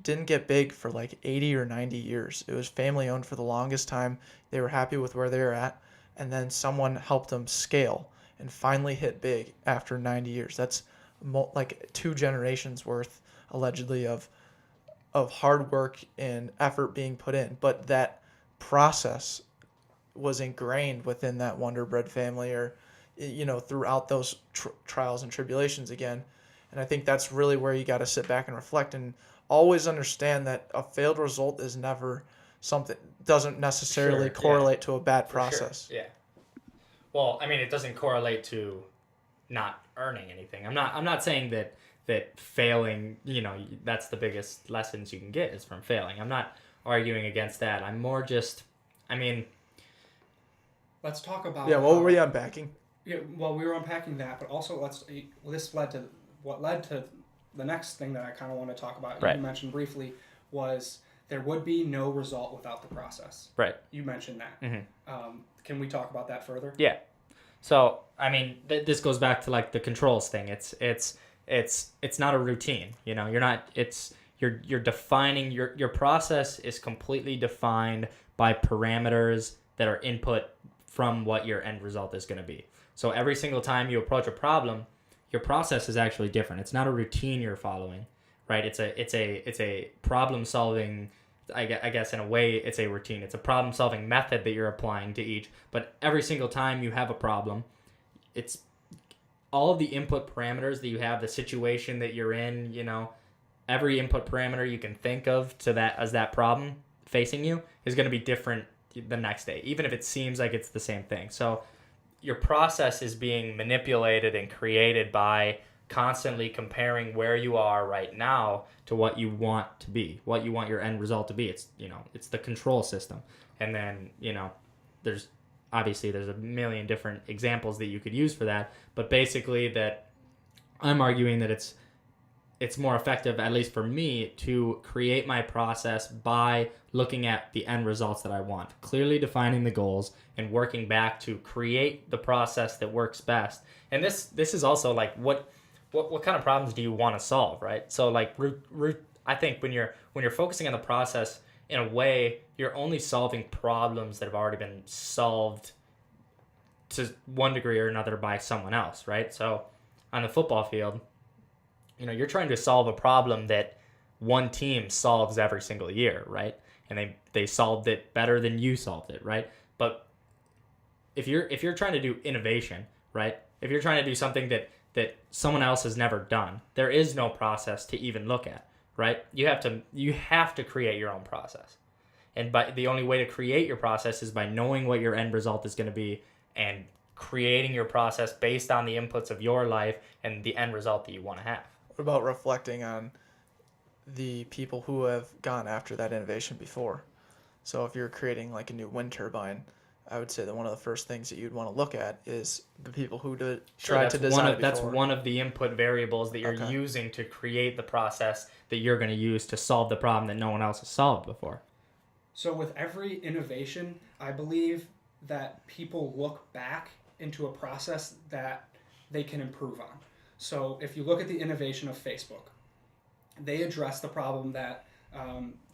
didn't get big for 80 or 90 years. It was family owned for the longest time. They were happy with where they were at, and then someone helped them scale. and finally hit big after 90 years. That's like 2 generations worth, allegedly, of hard work and effort being put in. But that process was ingrained within that Wonder Bread family, or throughout those trials and tribulations again. And I think that's really where you got to sit back and reflect and always understand that a failed result is never something, doesn't necessarily correlate to a bad process. Sure. Yeah. Well, I mean, it doesn't correlate to not earning anything. I'm not saying that failing, that's the biggest lessons you can get is from failing. I'm not arguing against that. I'm more just, let's talk about. Yeah, what were we unpacking? Yeah, well, we were unpacking that, but also this led to what led to the next thing that I kind of want to talk about. Right. You mentioned briefly was there would be no result without the process. Right. You mentioned that. Mm-hmm. Can we talk about that further? Yeah. So, this goes back to like the controls thing. It's not a routine, you're not, you're defining your process is completely defined by parameters that are input from what your end result is going to be. So every single time you approach a problem, your process is actually different. It's not a routine you're following, right? It's a problem solving, I guess in a way it's a routine. It's a problem solving method that you're applying to each, but every single time you have a problem, it's all of the input parameters that you have, the situation that you're in, every input parameter you can think of to that as that problem facing you is going to be different the next day, even if it seems like it's the same thing. So your process is being manipulated and created by constantly comparing where you are right now to what you want to be, what you want your end result to be. It's, it's the control system. And then, there's a million different examples that you could use for that, but basically that I'm arguing that it's more effective, at least for me, to create my process by looking at the end results that I want, clearly defining the goals and working back to create the process that works best. And this is also like what kind of problems do you want to solve, right? So like I think when you're focusing on the process, in a way, you're only solving problems that have already been solved to one degree or another by someone else, right? So on the football field, you're trying to solve a problem that one team solves every single year, right? And they solved it better than you solved it, right? But if you're trying to do innovation, right? If you're trying to do something that someone else has never done, there is no process to even look at, right? You have to create your own process. And the only way to create your process is by knowing what your end result is going to be and creating your process based on the inputs of your life and the end result that you want to have. What about reflecting on the people who have gone after that innovation before? So if you're creating like a new wind turbine, I would say that one of the first things that you'd want to look at is the people who tried to design it before. That's one of the input variables that you're using to create the process that you're going to use to solve the problem that no one else has solved before. So with every innovation, I believe that people look back into a process that they can improve on. So if you look at the innovation of Facebook, they address the problem that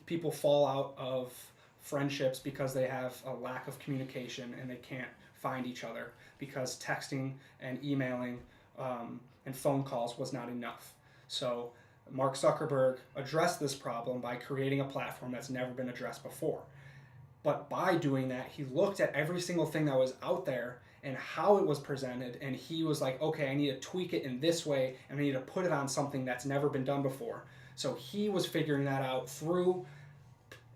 people fall out of friendships because they have a lack of communication and they can't find each other because texting and emailing and phone calls was not enough. So Mark Zuckerberg addressed this problem by creating a platform that's never been addressed before. But by doing that, he looked at every single thing that was out there and how it was presented, and he was like, okay, I need to tweak it in this way, and I need to put it on something that's never been done before. So he was figuring that out through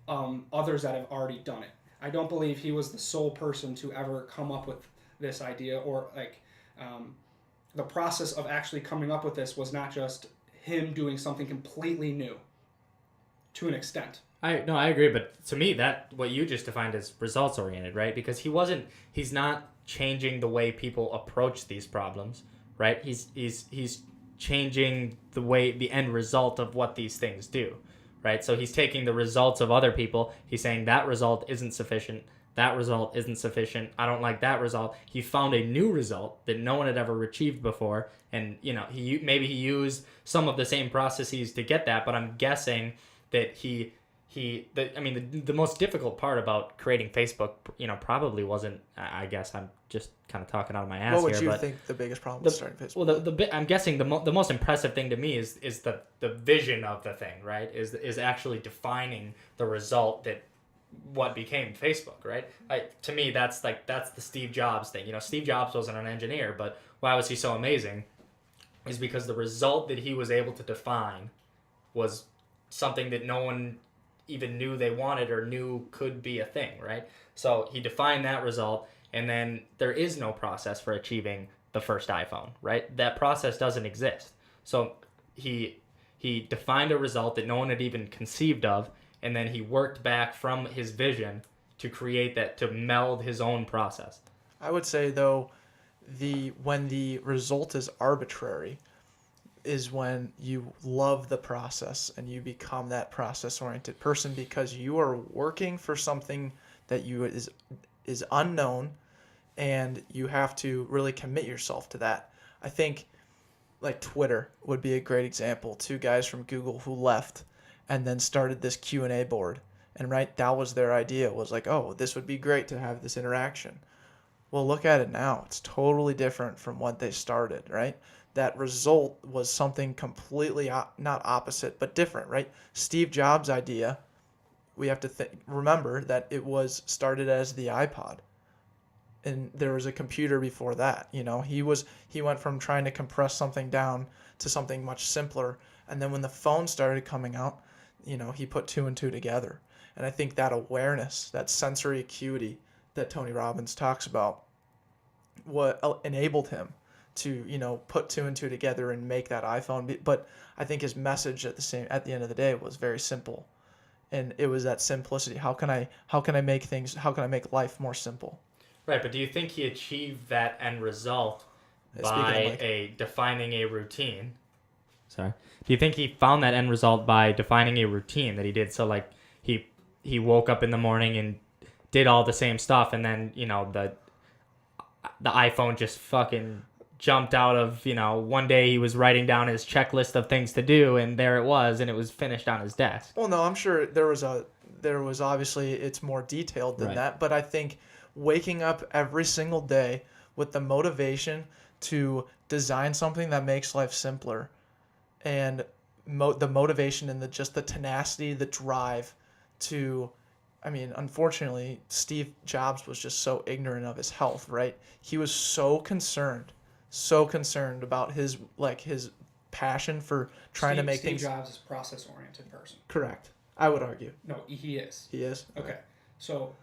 others that have already done it. I don't believe he was the sole person to ever come up with this idea, or the process of actually coming up with this was not just him doing something completely new, to an extent. I agree, but to me, that what you just defined as results oriented, right? Because he's not changing the way people approach these problems, right? He's changing the end result of what these things do, right? So he's taking the results of other people. He's saying that result isn't sufficient. That result isn't sufficient. I don't like that result. He found a new result that no one had ever achieved before, and he used some of the same processes to get that. But I'm guessing that he the most difficult part about creating Facebook, probably wasn't. I guess I'm just kind of talking out of my ass What would here. you But think the biggest problem with starting Facebook? well, I'm guessing the most impressive thing to me is the vision of the thing, right? Is actually defining the result that what became Facebook, right? To me, that's the Steve Jobs thing. Steve Jobs wasn't an engineer, but why was he so amazing? Is because the result that he was able to define was something that no one even knew they wanted or knew could be a thing, right? So he defined that result, and then there is no process for achieving the first iPhone, right? That process doesn't exist. So he defined a result that no one had even conceived of, and then he worked back from his vision to create that, to meld his own process. I would say though, when the result is arbitrary, is when you love the process and you become that process-oriented person because you are working for something that is unknown, and you have to really commit yourself to that. I think like Twitter would be a great example. 2 guys from Google who left and then started this Q&A board, and that was their idea, was like, oh, this would be great to have this interaction. Well, look at it now. It's totally different from what they started, right? That result was something completely not opposite, but different, right? Steve Jobs' idea, we have to remember that it was started as the iPod, and there was a computer before that. He went from trying to compress something down to something much simpler, and then when the phone started coming out, he put 2 and 2 together. And I think that awareness, that sensory acuity that Tony Robbins talks about, what enabled him to put 2 and 2 together and make that iPhone. But I think his message at the end of the day was very simple, and it was that simplicity. How can I make life more simple? Right, but do you think he achieved that end result by defining a routine? Sorry. Do you think he found that end result by defining a routine that he did? So like he woke up in the morning and did all the same stuff, and then the iPhone just fucking jumped out of, one day he was writing down his checklist of things to do, and there it was, and it was finished on his desk. Well, no, I'm sure there was obviously, it's more detailed than that, but I think waking up every single day with the motivation to design something that makes life simpler, and the motivation and the tenacity, the drive to, unfortunately, Steve Jobs was just so ignorant of his health, right? He was so concerned about his passion for trying to make Steve things. Steve Jobs is a process-oriented person. Correct. I would argue. No, he is. He is? Okay. So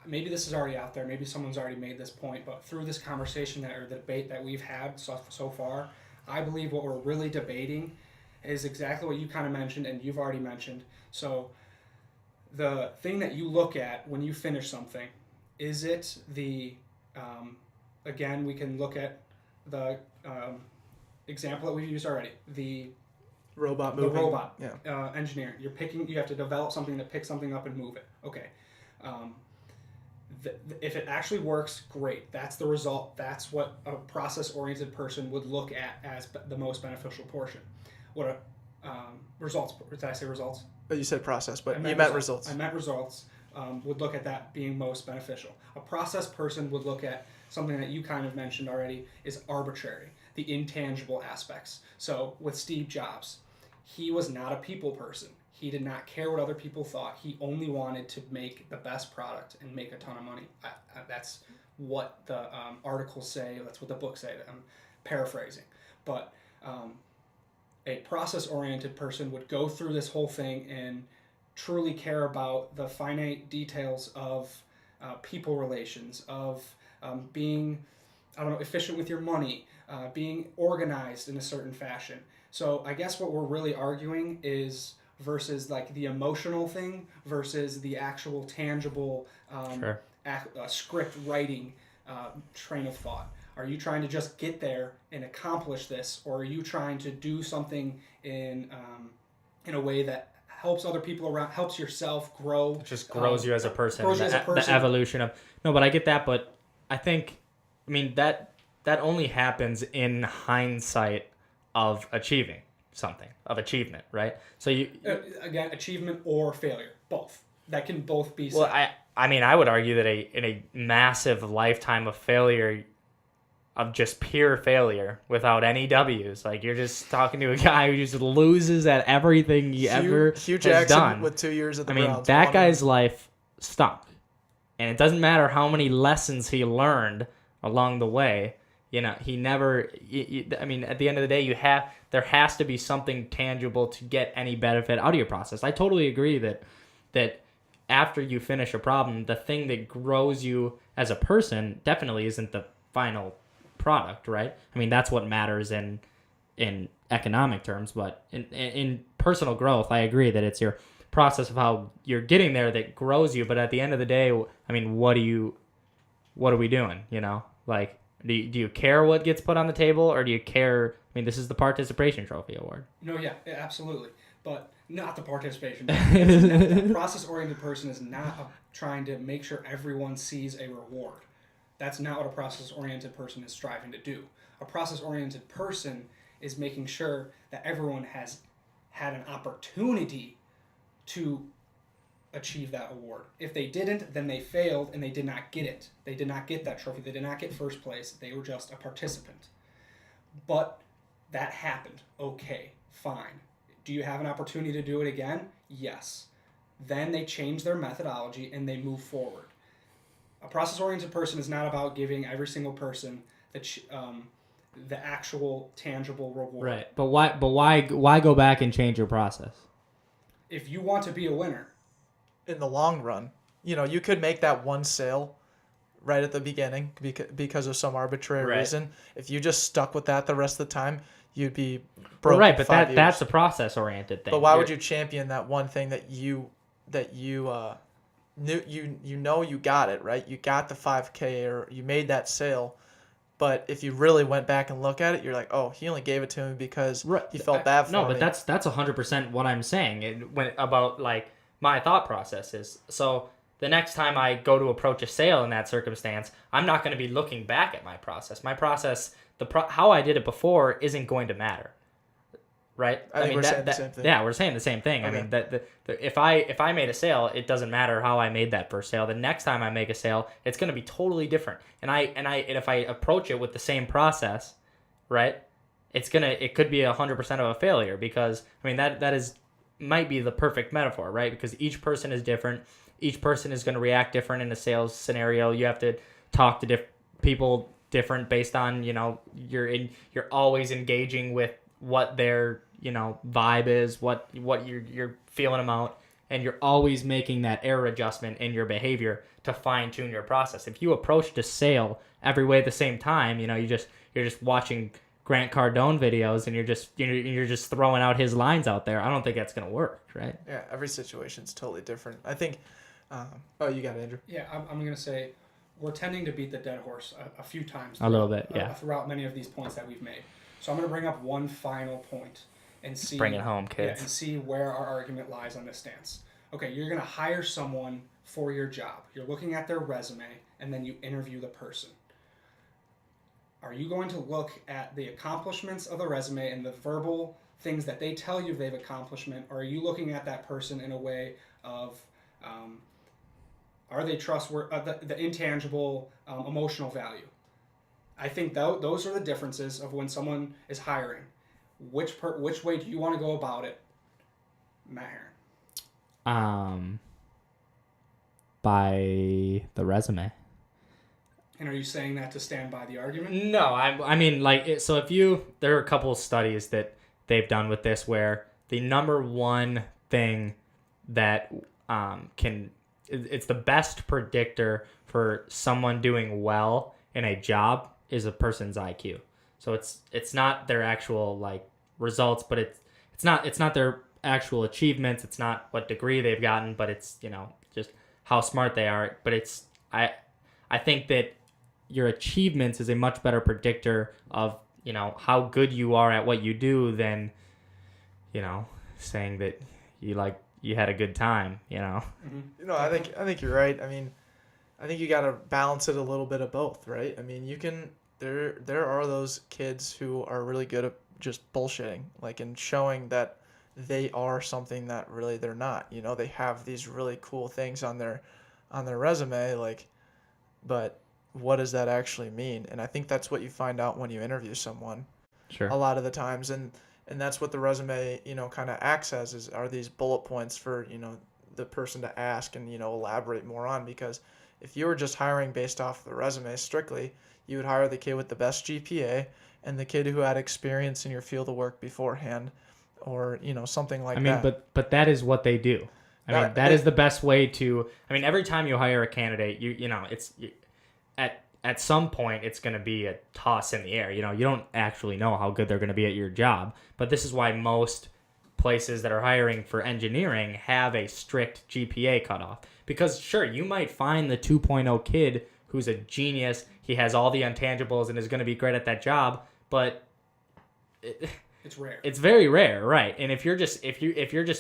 maybe this is already out there. Maybe someone's already made this point, but through this conversation or the debate that we've had so far, I believe what we're really debating is exactly what you kind of mentioned and you've already mentioned. So the thing that you look at when you finish something, is it again, we can look at the example that we've used already, the robot moving. The robot Yeah. engineer. You have to develop something to pick something up and move it. Okay. If it actually works, great. That's the result. That's what a process-oriented person would look at as the most beneficial portion. What results? Did I say results? But you said process, but you meant results. I meant results. Would look at that being most beneficial. A process person would look at something that you kind of mentioned already is arbitrary, the intangible aspects. So with Steve Jobs, he was not a people person. He did not care what other people thought. He only wanted to make the best product and make a ton of money. That's what the articles say. That's what the books say. I'm paraphrasing. But a process-oriented person would go through this whole thing and truly care about the finite details of people relations, of being, efficient with your money, being organized in a certain fashion. So I guess what we're really arguing is versus like the emotional thing versus the actual tangible script writing train of thought. Are you trying to just get there and accomplish this, or are you trying to do something in a way that helps other people around, helps yourself grow? It just grows you as a person. Grows you as a person. The evolution of... No, but I get that, but I think, that only happens in hindsight of achieving something, of achievement, right? So you... Again, achievement or failure. both. That can both be Well, said. I mean, I would argue that in a massive lifetime of failure, of just pure failure without any W's, like you're just talking to a guy who just loses at everything he ever Hugh has Jackson done. with 2 years at the I mean, Browns. that won. guy's life stunk, and it doesn't matter how many lessons he learned along the way. You know, he never. I mean, at the end of the day, there has to be something tangible to get any benefit out of your process. I totally agree that after you finish a problem, the thing that grows you as a person definitely isn't the final product, right? I mean, that's what matters in economic terms, but in personal growth, I agree that it's your process of how you're getting there that grows you. But at the end of the day, I mean, what are we doing? You know, like, do you care what gets put on the table, or do you care? I mean, this is the participation trophy award. No, yeah, absolutely. But not the participation. The process-oriented person is not trying to make sure everyone sees a reward. That's not what a process-oriented person is striving to do. A process-oriented person is making sure that everyone has had an opportunity to achieve that award. If they didn't, then they failed and they did not get it. They did not get that trophy. They did not get first place. They were just a participant. But that happened. Okay, fine. Do you have an opportunity to do it again? Yes. Then they change their methodology and they move forward. A process-oriented person is not about giving every single person the actual tangible reward. Right. But why go back and change your process? If you want to be a winner, in the long run, you know, you could make that one sale right at the beginning because of some arbitrary reason. If you just stuck with that the rest of the time, you'd be broke. Right, in but 5 years. that's a process oriented thing. But why would you champion that one thing that you knew you got it, right? You got the 5K or you made that sale. But if you really went back and look at it, you're like, oh, he only gave it to me because he felt bad for me. No, but that's 100% what I'm saying about like my thought process is. So the next time I go to approach a sale in that circumstance, I'm not going to be looking back at my process. My process, how I did it before, isn't going to matter, right? I think we're saying the same thing. Yeah, we're saying the same thing. Okay. I mean, if I made a sale, it doesn't matter how I made that first sale. The next time I make a sale, it's going to be totally different. And if I approach it with the same process, right? It could be 100% of a failure because I mean that might be the perfect metaphor, right? Because each person is different. Each person is going to react different in a sales scenario. You have to talk to people different based on, you know, you're always engaging with what their, you know, vibe is, what you're feeling them out, and you're always making that error adjustment in your behavior to fine tune your process. If you approached a sale every way at the same time, you know, you're just watching Grant Cardone videos and you're just throwing out his lines out there. I don't think that's gonna work, right? Yeah, every situation's totally different. I think. Oh, you got it, Andrew. yeah, I'm going to say we're tending to beat the dead horse a few times. A little bit, yeah. Throughout many of these points that we've made. So I'm going to bring up one final point and see. Bring it home, Yeah, kids. and see where our argument lies on this stance. Okay, you're going to hire someone for your job. You're looking at their resume, and then you interview the person. Are you going to look at the accomplishments of the resume and the verbal things that they tell you they've accomplished, or are you looking at that person in a way of are they trustworthy, the intangible emotional value? I think those are the differences of when someone is hiring. Which way do you want to go about it, Matt Harein? By the resume. And are you saying that to stand by the argument? No, I mean, like, so there are a couple of studies that they've done with this where the number one thing that it's the best predictor for someone doing well in a job is a person's IQ. So it's not their actual like results, but it's not their actual achievements. It's not what degree they've gotten, but it's, you know, just how smart they are. But I think that your achievements is a much better predictor of, you know, how good you are at what you do than, you know, saying that you had a good time, you know. Mm-hmm. You know, I think you're right. I mean, I think you got to balance it a little bit of both, right? I mean, there are those kids who are really good at just bullshitting, like, and showing that they are something that really they're not. You know, they have these really cool things on their resume, like, but what does that actually mean? And I think that's what you find out when you interview someone Sure. a lot of the times, and that's what the resume, you know, kind of acts as, is are these bullet points for, you know, the person to ask and, you know, elaborate more on. Because if you were just hiring based off the resume strictly, you would hire the kid with the best GPA and the kid who had experience in your field of work beforehand, or, you know, something like I mean, that. but that is what they do. I mean, that is the best way to. I mean, every time you hire a candidate, you know, at some point it's going to be a toss in the air. You know, you don't actually know how good they're going to be at your job. But this is why most places that are hiring for engineering have a strict GPA cutoff. Because sure, you might find the 2.0 kid who's a genius. He has all the intangibles and is going to be great at that job, but It's rare. it's very rare, right? And if you're just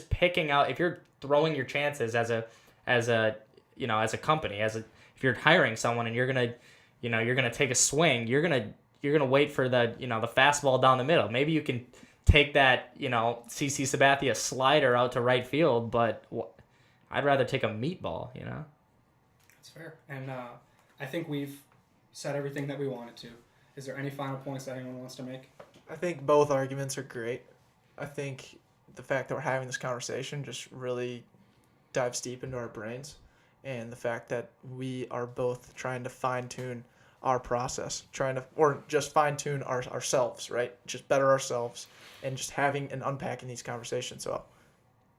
picking out, if you're throwing your chances as a you know, as a company, if you're hiring someone and you're gonna take a swing, you're gonna wait for the, you know, the fastball down the middle. Maybe you can take that, you know, CC Sabathia slider out to right field, but I'd rather take a meatball, you know. That's fair. And I think we've said everything that we wanted to. Is there any final points that anyone wants to make? I think both arguments are great. I think the fact that we're having this conversation just really dives deep into our brains, and the fact that we are both trying to fine-tune our process, or just fine-tune ourselves, right? Just better ourselves, and just having and unpacking these conversations. So,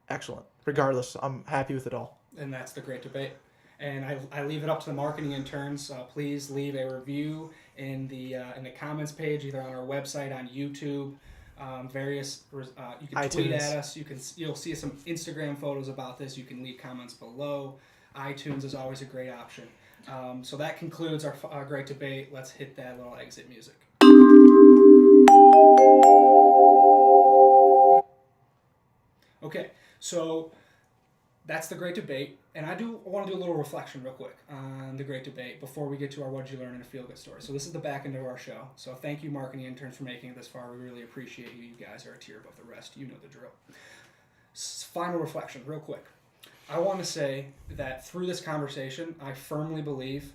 excellent. Regardless, I'm happy with it all. And that's the great debate. And I leave it up to the marketing interns. Please leave a review in the comments page, either on our website, on YouTube, you can tweet iTunes. at us. You'll see some Instagram photos about this. You can leave comments below. iTunes is always a great option. So that concludes our great debate. Let's hit that little exit music. Okay, so that's the great debate, and I want to do a little reflection real quick on the great debate before we get to our What Did You Learn in a Feel Good story. So this is the back end of our show. So thank you, marketing interns, for making it this far. We really appreciate you. You guys are a tier above the rest. You know the drill. Final reflection, real quick. I want to say that through this conversation, I firmly believe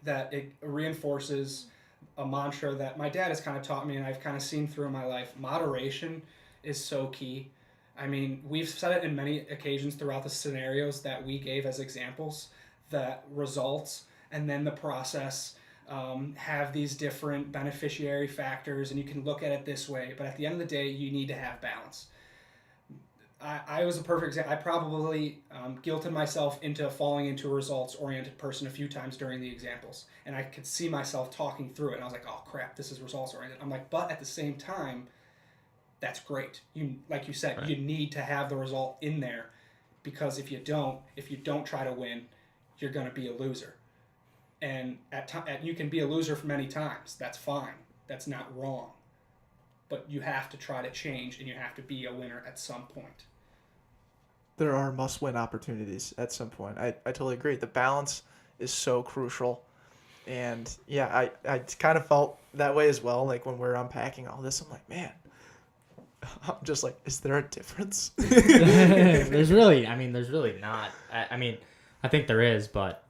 that it reinforces a mantra that my dad has kind of taught me, and I've kind of seen through in my life. Moderation is so key. I mean, we've said it in many occasions throughout the scenarios that we gave as examples, that results and then the process have these different beneficiary factors, and you can look at it this way, but at the end of the day, you need to have balance. I was a perfect example. I probably guilted myself into falling into a results-oriented person a few times during the examples, and I could see myself talking through it, and I was like, oh crap, this is results-oriented. I'm like, but at the same time, that's great. Like you said, right. You need to have the result in there, because if you don't try to win, you're going to be a loser. And you can be a loser for many times. That's fine. That's not wrong. But you have to try to change, and you have to be a winner at some point. There are must-win opportunities at some point. I totally agree. The balance is so crucial. And yeah, I kind of felt that way as well. Like when we're unpacking all this, I'm like, man, I'm just like, is there a difference? There's really not. I mean, I think there is, but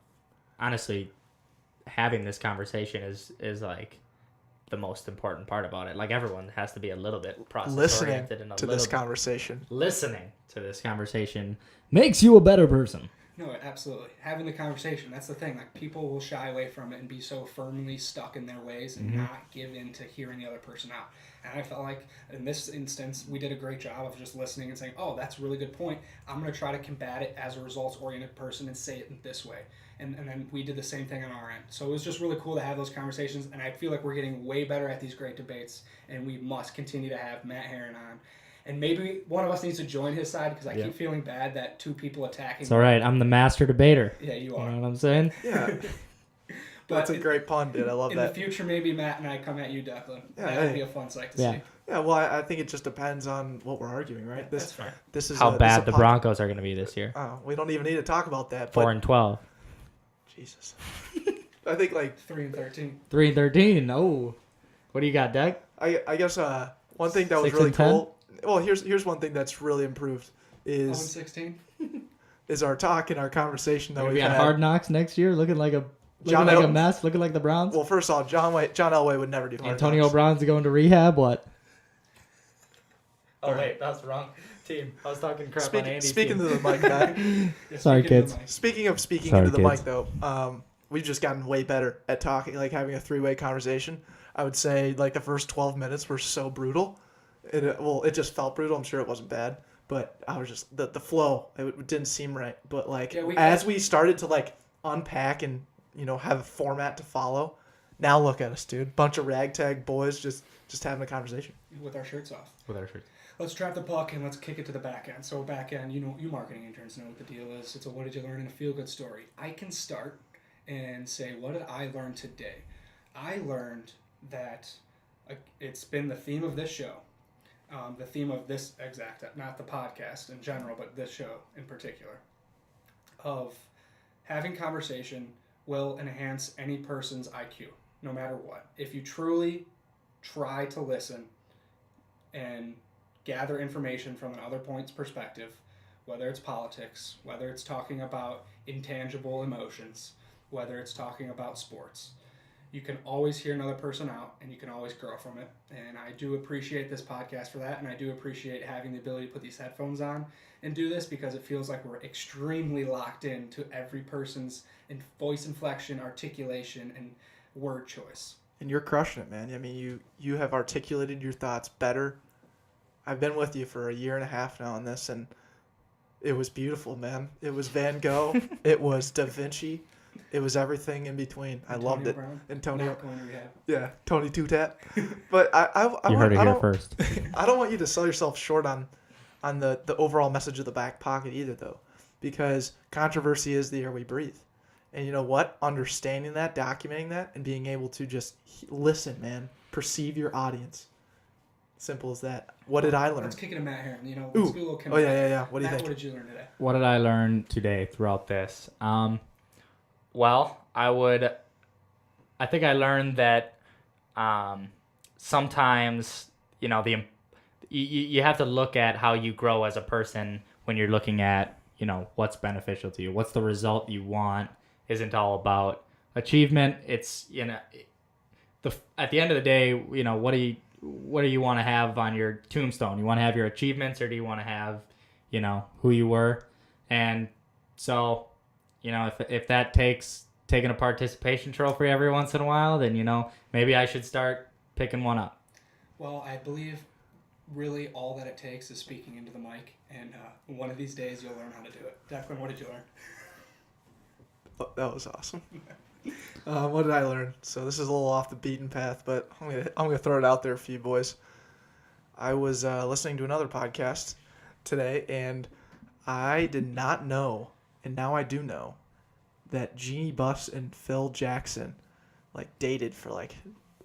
honestly, having this conversation is like the most important part about it. Like, everyone has to be a little bit process oriented and conversation. Listening to this conversation makes you a better person. No, absolutely. Having the conversation, that's the thing. Like, people will shy away from it and be so firmly stuck in their ways and not give in to hearing the other person out. And I felt like in this instance, we did a great job of just listening and saying, oh, that's a really good point. I'm going to try to combat it as a results-oriented person and say it in this way. And then we did the same thing on our end. So it was just really cool to have those conversations, and I feel like we're getting way better at these great debates, and we must continue to have Matt Harein on. And maybe one of us needs to join his side, because I keep feeling bad that two people attacking. It's all right. I'm the master debater. Yeah, you are. You know what I'm saying? Yeah. That's a great pun, dude. I love that. In the future, maybe Matt and I come at you, Declan. Yeah, that would be a fun sight to see. Yeah, well, I think it just depends on what we're arguing, right? Yeah, that's fair. This is how bad the Broncos are going to be this year. Oh, we don't even need to talk about that. 4-12. Jesus. I think like 3-13. 3-13. Oh, what do you got, Doug? I guess one thing that was 6 really and 10? cool well, here's one thing that's really improved 0-16. is our talk and our conversation that We're we've gonna be had. on Hard Knocks next year, looking like a John mess, looking like the Browns. Well, first off, John Elway would never do Hard Antonio Knocks. Brown's going to rehab. What? Oh wait, that's the wrong team. I was talking crap on Andy's Speaking team. to the mic, Matt. Sorry, Speaking of kids. the mic. Speaking of speaking Sorry, into the kids. mic, though, we've just gotten way better at talking, like having a three-way conversation. I would say like the first 12 minutes were so brutal. It just felt brutal. I'm sure it wasn't bad, but I was just the flow. It didn't seem right. But like as we started to like unpack and have a format to follow, now look at us, dude. Bunch of ragtag boys just having a conversation. With our shirts off. With our shirts. Let's trap the puck and let's kick it to the back end. So back end, you marketing interns know what the deal is. It's a what did you learn in a feel-good story. I can start and say, what did I learn today? I learned that it's been the theme of this show, the theme of this exact, not the podcast in general, but this show in particular, of having conversation will enhance any person's IQ, no matter what. If you truly try to listen and gather information from another point's perspective, whether it's politics, whether it's talking about intangible emotions, whether it's talking about sports, you can always hear another person out and you can always grow from it. And I do appreciate this podcast for that, and I do appreciate having the ability to put these headphones on and do this because it feels like we're extremely locked in to every person's voice inflection, articulation, and word choice. And you're crushing it, man. I mean, you have articulated your thoughts better. I've been with you for a year and a half now on this, and it was beautiful, man. It was Van Gogh. It was Da Vinci. It was everything in between. I loved it. Brown, Antonio. not going to rehab. Yeah, Tony Two-Tap. But I You heard it here don't, first. I don't want you to sell yourself short on the overall message of the back pocket either, though, because controversy is the air we breathe. And you know what? Understanding that, documenting that, and being able to just listen, man, perceive your audience. Simple as that. What did I learn? Let's kick it to Matt Harein. Let's Ooh. do a little Oh, yeah. What do you Matt, think? what did you learn today? What did I learn today throughout this? Well, I think I learned that sometimes, you have to look at how you grow as a person when you're looking at, what's beneficial to you. What's the result you want isn't all about achievement. It's, at the end of the day, what do you want to have on your tombstone? You want to have your achievements, or do you want to have, who you were? And so, if that takes taking a participation trophy every once in a while, then, maybe I should start picking one up. Well, I believe really all that it takes is speaking into the mic, and one of these days you'll learn how to do it. Declan, what did you learn? Oh, that was awesome. What did I learn? So this is a little off the beaten path, but I'm gonna throw it out there for you boys. I was listening to another podcast today, and I did not know, and now I do know, that Jeannie Buss and Phil Jackson dated for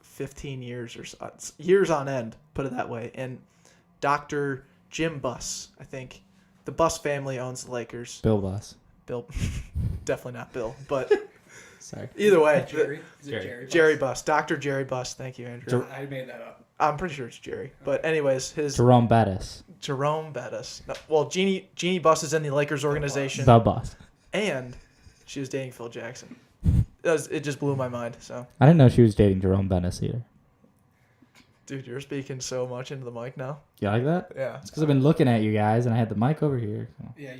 15 years or so, years on end, put it that way. And Dr. Jim Buss, I think the Buss family owns the Lakers. Bill Buss. Bill, definitely not Bill, but Sorry. either way, Jerry? Is it Jerry. Jerry? Jerry Buss, Dr. Jerry Buss. Thank you, Andrew. I made that up. I'm pretty sure it's Jerry, but anyways, his Jerome Bettis. Jerome Bettis. No, well, Jeannie Buss is in the Lakers organization, The Buss. and she was dating Phil Jackson. It just blew my mind. So, I didn't know she was dating Jerome Bettis either. dude, you're speaking so much into the mic now. You like that? Yeah. It's because I've been looking at you guys, and I had the mic over here. So. Yeah,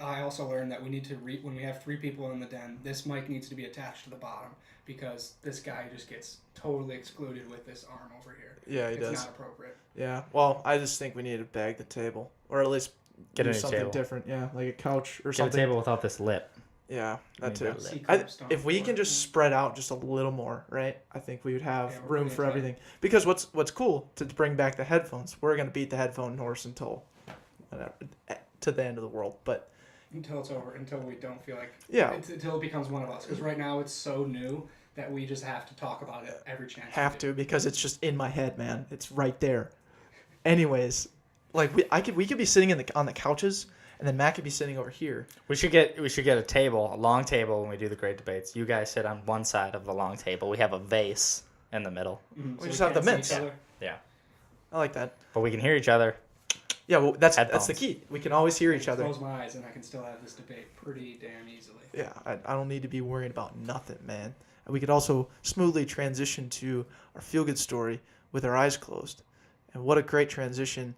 I also learned that we need to when we have 3 people in the den, this mic needs to be attached to the bottom because this guy just gets totally excluded with this arm over here. Yeah, he It's does. not appropriate. Yeah. Well, I just think we need to bag the table, or at least Get do a new something table. different. Yeah, like a couch or Get a something. table without this lip. Yeah, that too. Maybe C I, cups don't if we work. can just spread out just a little more, right? I think we would have Yeah, we're room gonna for try. everything. Because what's cool to bring back the headphones, we're gonna beat the headphone horse until to the end of the world. But Until it's over, until we don't feel like yeah, until it becomes one of us. Because right now it's so new that we just have to talk about it every chance. we have do. to because it's just in my head, man. It's right there. Anyways, we could be sitting on the couches, and then Matt could be sitting over here. We should get a table, a long table when we do the great debates. You guys sit on one side of the long table. We have a vase in the middle, Mhm, We so just have the can't see mitts. each other. I like that. but we can hear each other. Yeah, well, that's the Headphones. key. We can always hear each I other. close my eyes and I can still have this debate pretty damn easily. Yeah, I don't need to be worried about nothing, man. And we could also smoothly transition to our feel-good story with our eyes closed. And what a great transition,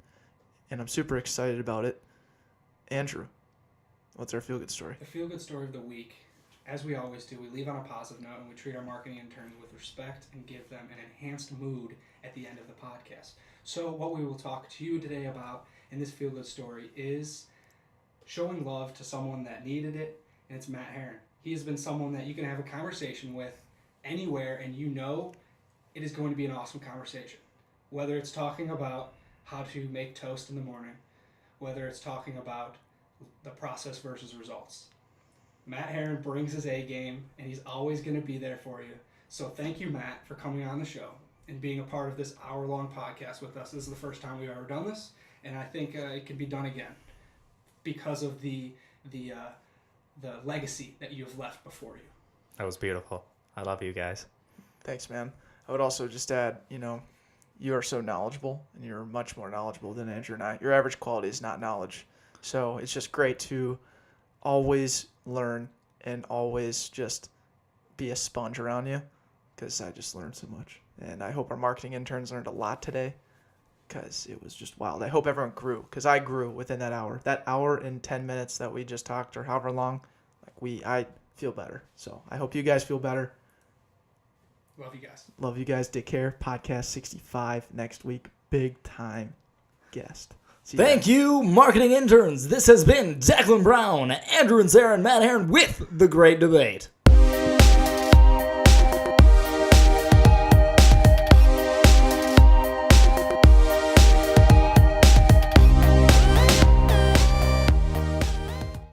and I'm super excited about it. Andrew, what's our feel-good story? The feel-good story of the week, as we always do, we leave on a positive note and we treat our marketing interns with respect and give them an enhanced mood at the end of the podcast. So what we will talk to you today about in this feel-good story is showing love to someone that needed it, and it's Matt Harein. He has been someone that you can have a conversation with anywhere, and you know it is going to be an awesome conversation. Whether it's talking about how to make toast in the morning, whether it's talking about the process versus results. Matt Harein brings his A game, and he's always going to be there for you. So thank you, Matt, for coming on the show and being a part of this hour-long podcast with us. This is the first time we've ever done this, and I think it can be done again because of the legacy that you have left before you. That was beautiful. I love you guys. Thanks, man. I would also just add, you are so knowledgeable, and you're much more knowledgeable than Andrew and I. Your average quality is not knowledge. So it's just great to always learn and always just be a sponge around you, because I just learned so much. And I hope our marketing interns learned a lot today, because it was just wild. I hope everyone grew, because I grew within that hour. That hour and 10 minutes that we just talked, or however long, I feel better. So I hope you guys feel better. Love you guys. Love you guys. Take care. Podcast 65 next week. Big time guest. See Thank guys. you, marketing interns. This has been Declan Brown, Andrew and Sarah, and Matt Harein with The Great Debate.